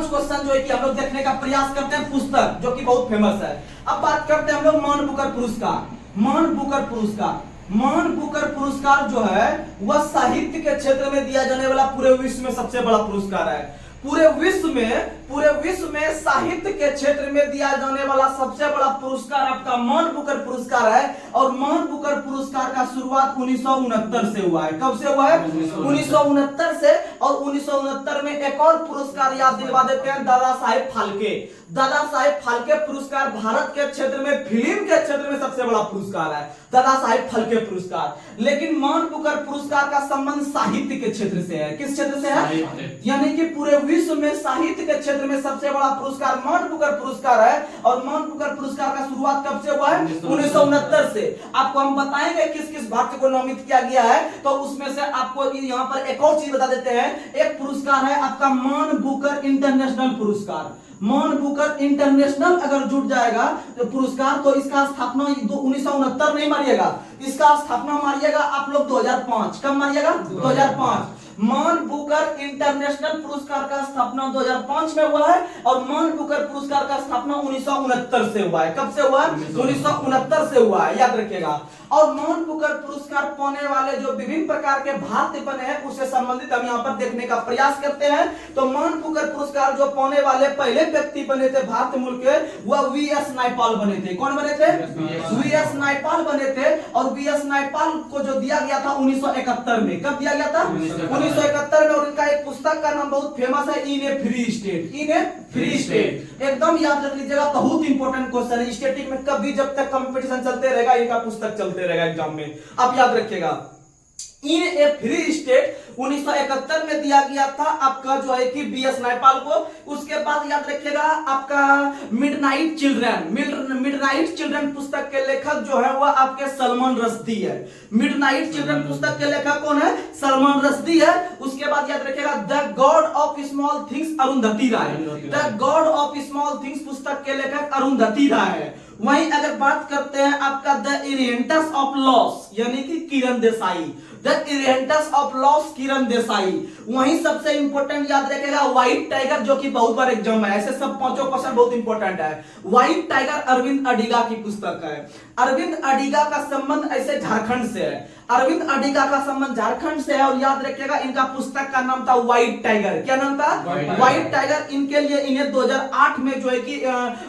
A: क्वेश्चन जो है कि हम लोग देखने का प्रयास करते हैं, पुस्तक जो कि बहुत फेमस है। अब बात करते हैं हम लोग मान बुकर पुरस्कार। मान बुकर पुरस्कार जो है वह साहित्य के क्षेत्र में दिया जाने वाला पूरे विश्व में सबसे बड़ा पुरस्कार है। पूरे विश्व में साहित्य के क्षेत्र में दिया जाने वाला सबसे बड़ा पुरस्कार आपका मान बुकर पुरस्कार है। और मान बुकर पुरस्कार का शुरुआत 1969 से हुआ है। कब से हुआ है? 1969 से। और 1969 में एक और पुरस्कार याद दिलवा देते हैं, दादा साहेब फाल्के पुरस्कार भारत के क्षेत्र में, फिल्म के क्षेत्र में सबसे बड़ा पुरस्कार है, दादा साहेब फाल्के पुरस्कार। लेकिन मान बुकर पुरस्कार का संबंध साहित्य के क्षेत्र से है। किस क्षेत्र से है? यानी कि पूरे विश्व में साहित्य के क्षेत्र में सबसे बड़ा पुरस्कार मान बुकर पुरस्कार है। और मान बुकर पुरस्कार का शुरुआत कब से हुआ है? 1969 से। आपको हम बताएंगे किस किस भारतीय को नामित किया गया है। तो उसमें से आपको यहाँ पर एक और चीज बता देते हैं। एक पुरस्कार है आपका मान बुकर इंटरनेशनल पुरस्कार। मान बुकर इंटरनेशनल अगर जुट जाएगा तो पुरस्कार, तो इसका स्थापना 1969 नहीं मारिएगा, इसका स्थापना मारिएगा आप लोग 2005। कब मारिएगा? 2005। मान बुकर इंटरनेशनल पुरस्कार का स्थापना 2005 में हुआ है। और मान बुकर पुरस्कार का स्थापना 1969 से हुआ है। कब से हुआ है? 1969 से हुआ है, याद रखिएगा। और मान बुकर पुरस्कार पाने वाले जो विभिन्न प्रकार के भारतीय बने हैं उससे संबंधित हम यहाँ पर देखने का प्रयास करते हैं। तो मान बुकर पुरस्कार जो पाने वाले पहले व्यक्ति बने थे भारतीय मुल्क के, वह वीएस नायपाल बने थे। कौन बने थे? वीएस नायपाल बने थे। और वीएस नायपाल को जो दिया गया था 1971 में। कब दिया गया था? 1971 में। और इनका एक पुस्तक का नाम बहुत फेमस है, इन ए फ्री स्टेट। एकदम याद रख लीजिएगा, बहुत इंपॉर्टेंट क्वेश्चन है। स्टैटिक में कभी जब तक कंपटीशन चलते रहेगा इनका पुस्तक चलते रहेगा एग्जाम में, आप याद रखिएगा। इन ए फ्री स्टेट 1971 में दिया गया था आपका जो है कि बीएस नायपाल को। उसके बाद याद रखिएगा आपका मिडनाइट चिल्ड्रन पुस्तक के लेखक जो है वह आपके सलमान रश्दी है। मिडनाइट चिल्ड्रन पुस्तक के लेखक कौन है? सलमान रश्दी है। उसके बाद याद रखिएगा the God of Small Things Arundhati Roy. The God of Small Things पुस्तक के लेखक अरुंधति राय है। वहीं अगर बात करते हैं आपका द इरिएंटस ऑफ लॉस, यानी कि Kiran Desai, the इरिएंटस of loss Kiran Desai. वहीं सबसे इंपॉर्टेंट याद रखिएगा व्हाइट टाइगर, जो कि बहुत बार एग्जाम में, ऐसे सब 5 क्वेश्चन बहुत इंपॉर्टेंट है। व्हाइट टाइगर अरविंद अडिगा की पुस्तक है। अरविंद अडिगा का संबंध ऐसे झारखंड से है, अरविंद अडिगा का संबंध झारखंड से है। और याद रखिएगा इनका पुस्तक का नाम था व्हाइट टाइगर। क्या नाम था? White tiger. इनके लिए इन्हें 2008 में जो है कि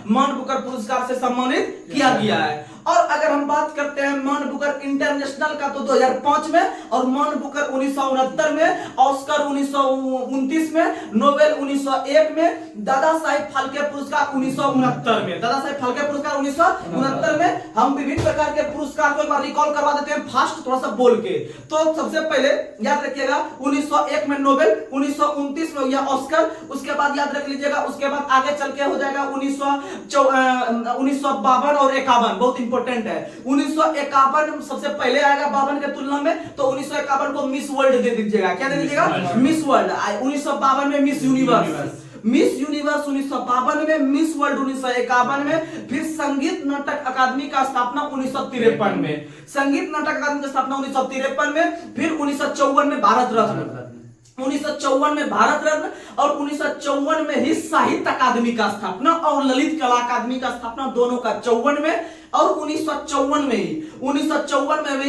A: मान बुकर पुरस्कार से सम्मानित किया गया है। और अगर हम बात करते हैं मान बुकर इंटरनेशनल का तो 2005 में, और मान बुकर 1969 में, ऑस्कर 1929 में, नोबेल 1901 में, दादा साहेब फाल्के पुरस्कार 1969 में, दादा साहेब फाल्के पुरस्कार 1969 में। हम विभिन्न प्रकार के पुरस्कार को एक बार रिकॉल करवा देते हैं फास्ट थोड़ा सा बोल के। तो सबसे पहले याद रखिएगा 1901 में नोबेल, 1929 में हो गया ऑस्कर, उसके बाद याद रख लीजिएगा, उसके बाद आगे चल के हो जाएगा 1952 और 51, बहुत इंपॉर्टेंट है। 1951 सबसे पहले आएगा 52 के तुलना में, तो 1951 को मिस वर्ल्ड दे दीजिएगा। क्या दे दीजिएगा? Miss world. 1952 में मिस यूनिवर्स, मिस यूनिवर्स 1952 में, मिस वर्ल्ड 1951 में, फिर संगीत नाटक अकादमी का स्थापना 1953 में, संगीत नाटक अकादमी की स्थापना 1953 में, फिर 1954 में भारत रत्न, 1954 में भारत रत्न, और 1954 में ही साहित्य अकादमी का स्थापना और ललित कला अकादमी का स्थापना, दोनों का 54 में, और 1954 में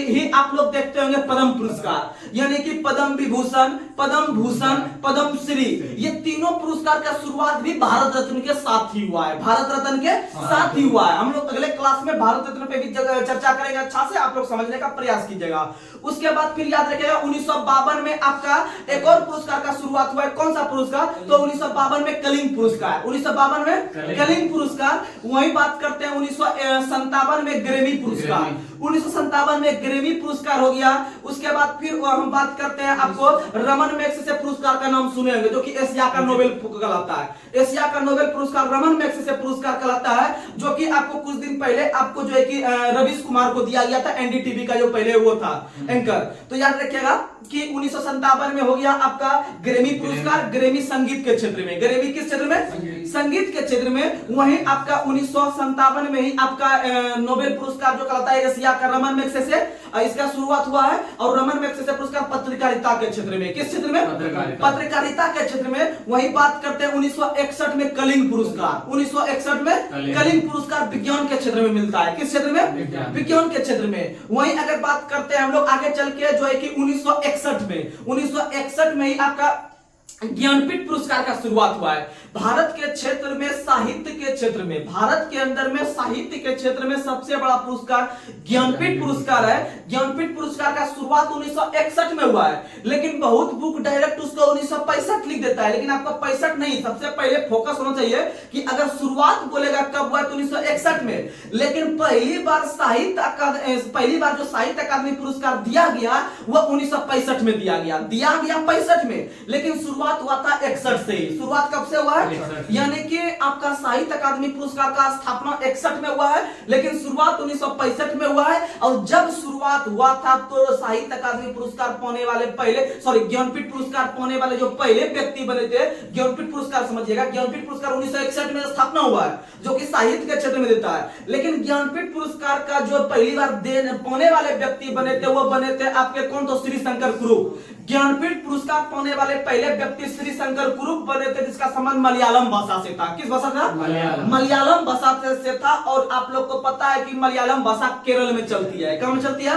A: ही आप लोग देखते होंगे पद्म पुरस्कार, यानी कि पद्म विभूषण, पद्म भूषण, पद्म श्री, ये तीनों पुरस्कार का शुरुआत भी भारत रत्न के साथ ही हुआ है, भारत रत्न के साथ ही हुआ है। हम लोग अगले क्लास में भारत रत्न पे भी चर्चा करेंगे, अच्छा से आप लोग समझने का प्रयास कीजिएगा। उसके बाद फिर याद रखिएगा 1952 में आपका एक और पुरस्कार का शुरुआत हुआ है। कौन सा पुरस्कार? तो 1952 में कलिंग पुरस्कार, 1952 में कलिंग पुरस्कार। वही बात करते हैं 1957 में ग्रैमी पुरस्कार, 1957 में ग्रैमी पुरस्कार हो गया। उसके बाद फिर हम बात करते हैं, आपको रमन मैग्सेसे पुरस्कार का नाम सुने होंगे, जो कि एशिया का नोबेल कहलाता है, एशिया का नोबेल पुरस्कार रमन मैग्सेसे पुरस्कार कहलाता है, जो कि आपको कुछ दिन पहले आपको जो है कि रवीश कुमार को दिया गया था, एनडीटीवी का जो पहले वो था एंकर। तो याद रखिएगा कि 1957 में हो गया आपका ग्रैमी पुरस्कार, ग्रैमी संगीत के क्षेत्र में, ग्रैमी किस क्षेत्र में? संगीत के क्षेत्र में। वहीं आपका 1957 में ही आपका नोबेल पुरस्कार जो कहलाता है एशिया का रमन मैग्सेसे, इसका शुरुआत हुआ है। और रमन मैग्सेसे पुरस्कार पत्रकारिता के क्षेत्र में, किस क्षेत्र में? पत्रकारिता के क्षेत्र में। वही बात करते हैं 1961 में कलिंग पुरस्कार, 1961 में कलिंग पुरस्कार विज्ञान के क्षेत्र में मिलता है, किस क्षेत्र में? विज्ञान के क्षेत्र में। वहीं अगर बात करते हैं हम लोग आगे चल के जो है कि 1961 में ही आपका ज्ञानपीठ पुरस्कार का शुरुआत हुआ है। भारत के क्षेत्र में, साहित्य के क्षेत्र में, भारत के अंदर में साहित्य के क्षेत्र में सबसे बड़ा पुरस्कार ज्ञानपीठ पुरस्कार है। ज्ञानपीठ पुरस्कार का शुरुआत 1961 में हुआ है, लेकिन बहुत बुक डायरेक्ट उसको 1965 लिख देता है, लेकिन आपको 65 नहीं, सबसे पहले फोकस होना चाहिए कि अगर शुरुआत बोलेगा कब हुआ तो 1961 में। लेकिन पहली बार जो साहित्य अकादमी पुरस्कार दिया गया वह 1965 में दिया गया 65 में, लेकिन शुरुआत हुआ था 61 से। शुरुआत कब से हुआ है? यानी कि आपका साहित्य अकादमी पुरस्कार का स्थापना 61 में हुआ है, लेकिन शुरुआत 1965 में हुआ है। और जब शुरुआत हुआ था तो साहित्य अकादमी पुरस्कार पाने वाले ज्ञानपीठ पुरस्कार पाने वाले जो पहले व्यक्ति बने थे, ज्ञानपीठ पुरस्कार समझिएगा, ज्ञानपीठ पुरस्कार 1961 में स्थापना हुआ है, जो कि साहित्य के क्षेत्र में देता है। लेकिन ज्ञानपीठ पुरस्कार का जो पहली बार पाने वाले व्यक्ति बने थे वो बने थे आपके कौन? तो श्री शंकर कुरुप। ज्ञानपीठ पुरस्कार पाने वाले पहले व्यक्ति श्री शंकर कुरुप बने थे, जिसका संबंध मलयालम भाषा से था। किस भाषा था? मलयालम भाषा से था। और आप लोग को पता है कि मलयालम भाषा केरल में चलती है। कहां में चलती है?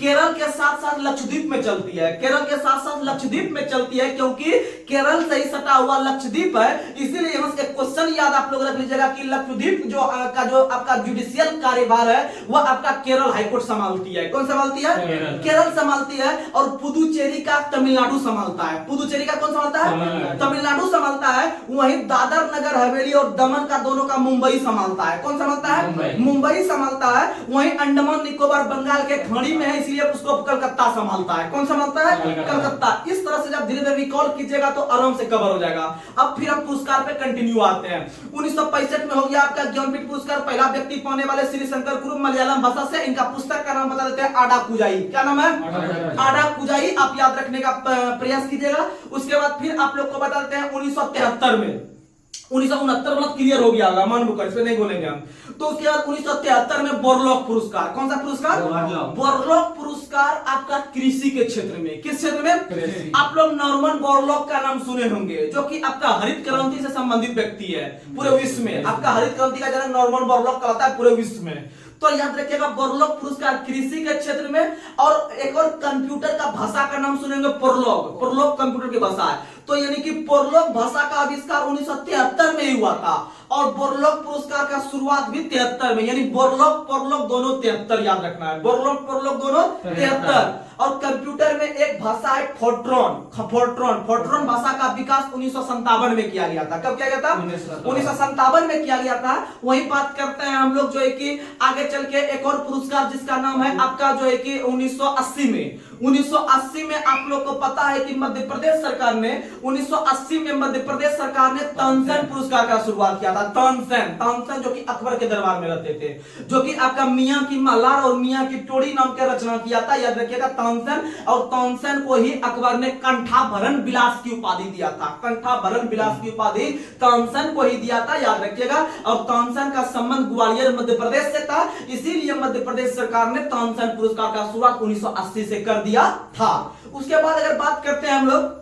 A: केरल के साथ साथ लक्षद्वीप में चलती है, केरल के साथ साथ लक्षद्वीप में चलती है, क्योंकि केरल से ही सटा हुआ लक्षद्वीप है। इसीलिए यहाँ से एक क्वेश्चन याद आप लोग रख लीजिएगा कि लक्षद्वीप जो आपका जुडिशियल कार्यभार है वह आपका केरल हाईकोर्ट संभालती है। कौन संभालती है? केरल संभालती है। और पुदुचेरी का तमिलनाडु संभालता है। पुदुचेरी का कौन संभालता है? तमिलनाडु संभालता है। वहीं दादर नगर हवेली और दमन का दोनों का मुंबई संभालता है। कौन संभालता है? मुंबई संभालता है। वहीं अंडमान निकोबार बंगाल के खाड़ी में है, इसलिए उसको कलकत्ता संभालता है। कौन संभालता है? कलकत्ता। इस तरह से जब धीरे धीरे रिकॉल कीजिएगा तो आराम से कवर हो जाएगा। अब फिर हम पुरस्कार पे कंटिन्यू आते हैं। 1965 में हो गया आपका ज्ञानपीठ पुरस्कार, पहला व्यक्ति पाने वाले श्री शंकर कुरुप, मलयालम भाषा से। इनका पुस्तक का नाम बता देते हैं, आडा कुजाई। क्या नाम है? आडा कुजाई। आप याद रखने का प्रयास कीजिएगा। उसके बाद फिर आप लोग को बता देते हैं 1973 में, 1969 मतलब क्लियर हो गया होगा, मान बुकर इसमें नहीं बोलेंगे हम। तो उसके बाद 1973 में बोरलॉग पुरस्कार। कौन सा पुरस्कार? बोरलॉग पुरस्कार आपका कृषि के क्षेत्र में। किस क्षेत्र में? आप लोग नॉर्मन बोरलॉग का नाम सुने होंगे, जो कि आपका हरित क्रांति से संबंधित व्यक्ति है पूरे विश्व में। आपका हरित क्रांति का जनक नॉर्मन बोरलॉग कहलाता है पूरे विश्व में। तो याद रखिएगा बोरलॉग पुरस्कार कृषि के क्षेत्र में। और एक और कंप्यूटर का भाषा का नाम सुनेंगे, प्रोलॉग। प्रोलॉग कंप्यूटर की भाषा है। तो यानी कि बोरलॉग भाषा का आविष्कार 1973 में ही हुआ था और बोरलॉग पुरस्कार का शुरुआत भी 73 में, यानी बोरलॉग पोरलॉग दोनों 73 याद रखना है, बोरलॉग पोरलॉग दोनों 73। और कंप्यूटर में एक भाषा है फोर्ट्रॉन। फोर्ट्रॉन भाषा का विकास 1957 में किया गया था। कब किया गया था? 1957 में किया गया था। वही बात करते हैं हम लोग जो है कि आगे चल के एक और पुरस्कार जिसका नाम है आपका जो है कि 1980 में आप लोग को पता है कि मध्य प्रदेश सरकार ने 1980 में मध्य प्रदेश सरकार ने तानसेन पुरस्कार का शुरुआत किया था। तानसेन जो कि अकबर के दरबार में रहते थे, जो कि आपका मियां की मल्हार और मियां की टोड़ी नाम के रचना किया था, याद रखिएगा तानसेन। और तानसेन को ही अकबर ने कंठाभरण विलास की उपाधि दिया था। कंठाभरण विलास की उपाधि तानसेन को ही दिया था, याद रखिएगा। और तानसेन का संबंध ग्वालियर मध्य प्रदेश से था, इसीलिए मध्य प्रदेश सरकार ने तानसेन पुरस्कार का शुरुआत 1980 से कर दिया था। उसके बाद अगर बात करते हैं हम लोग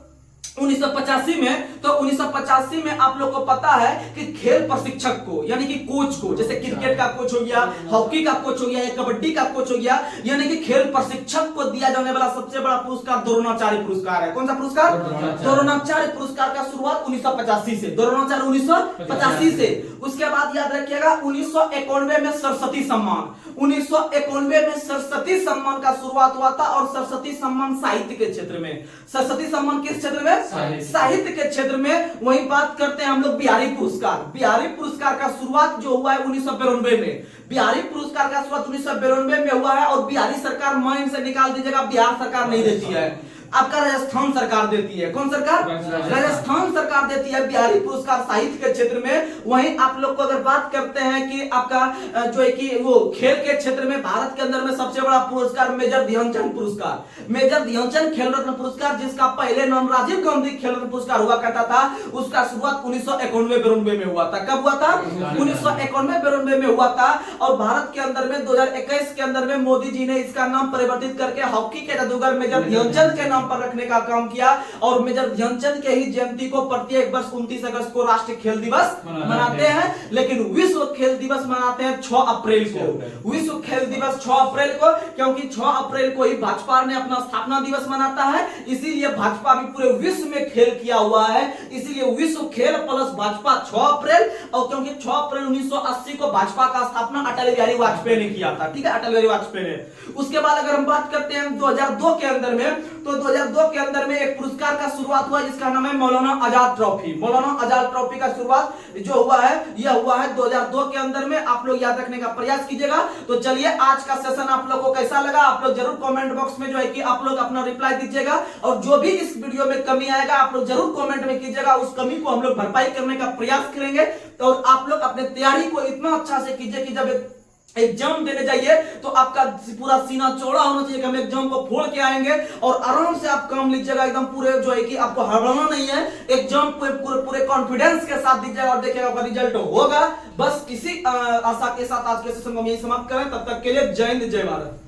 A: 1985 में, तो 1985 में आप लोग को पता है कि खेल प्रशिक्षक को यानी कि कोच को, जैसे क्रिकेट का कोच हो गया, हॉकी का कोच हो गया या कबड्डी का कोच हो गया, यानी कि खेल प्रशिक्षक को दिया जाने वाला सबसे बड़ा पुरस्कार द्रोणाचार्य पुरस्कार है। कौन सा पुरस्कार? द्रोणाचार्य पुरस्कार का शुरुआत 1985 से, द्रोणाचार्य 1985 से। उसके बाद याद रखिएगा 1991 में सरस्वती सम्मान, 1991 में सरस्वती सम्मान का शुरुआत हुआ था। और सरस्वती सम्मान साहित्य के क्षेत्र में, सरस्वती सम्मान किस क्षेत्र में? साहित्य के क्षेत्र में। वही बात करते हैं हम लोग बिहारी पुरस्कार। बिहारी पुरस्कार का शुरुआत जो हुआ है 1992 में, बिहारी पुरस्कार का शुरुआत 1992 में हुआ है। और बिहारी सरकार माइंड से निकाल दीजिएगा, बिहार सरकार नहीं देती है, आपका राजस्थान सरकार देती है। कौन सरकार? राजस्थान सरकार देती है बिहारी पुरस्कार साहित्य के क्षेत्र में। वहीं आप लोग को अगर बात करते हैं कि आपका जो है कि वो खेल के क्षेत्र में भारत के अंदर में सबसे बड़ा पुरस्कार मेजर ध्यानचंद पुरस्कार, मेजर ध्यानचंद खेल रत्न पुरस्कार, जिसका पहले नाम राजीव गांधी खेल रत्न पुरस्कार हुआ करता था, उसका शुरुआत 1991-92 में हुआ था। कब हुआ था? 1991-92 में हुआ था। और भारत के अंदर में 2021 के अंदर में मोदी जी ने इसका नाम परिवर्तित करके हॉकी के जादूगर मेजर ध्यानचंद के नाम पर रखने का काम किया। और मेजर ध्यानचंद के ही जयंती को प्रत्येक वर्ष 29 अगस्त को राष्ट्रीय खेल दिवस मनाते हैं, लेकिन विश्व खेल दिवस मनाते हैं 6 अप्रैल को। विश्व खेल दिवस 6 अप्रैल को, क्योंकि 6 अप्रैल को ही भाजपा ने अपना स्थापना दिवस मनाता है, इसीलिए भाजपा भी पूरे विश्व में खेल किया हुआ है, इसीलिए विश्व खेल प्लस भाजपा 6 अप्रैल। और क्योंकि 6 अप्रैल 1980 को भाजपा का स्थापना अटल बिहारी वाजपेयी ने किया था, ठीक है, अटल बिहारी वाजपेयी ने। उसके बाद अगर हम बात करते हैं 2002 के अंदर में, तो 2002 के अंदर में एक पुरस्कार का शुरुआत हुआ जिसका नाम है मौलाना आजाद ट्रॉफी। मौलाना आजाद ट्रॉफी का शुरुआत जो हुआ है यह हुआ है 2002 के अंदर में। आप लोग याद रखने का प्रयास कीजिएगा। तो चलिए आज का सेशन आप लोग को कैसा लगा, आप लोग जरूर कमेंट बॉक्स में जो है कि आप लोग अपना रिप्लाई दीजिएगा। और जो भी इस वीडियो में कमी आएगा आप लोग जरूर कमेंट में कीजिएगा, उस कमी को हम लोग भरपाई करने का प्रयास करेंगे। और आप लोग अपने तैयारी को इतना अच्छा से कीजिए कि जब एग्जाम देने जाइए तो आपका पूरा सीना चौड़ा होना चाहिए कि हम एग्जाम को फोड़ के आएंगे। और आराम से आप काम लीजिएगा, एकदम पूरे जो है कि आपको हड़बड़ाना नहीं है, एग्जाम पूरे कॉन्फिडेंस के साथ दीजिएगा और देखिएगा आपका रिजल्ट होगा। बस इसी आशा के साथ आज के सेशन को हम यही समाप्त करें। तब तक के लिए जय हिंद, जय भारत।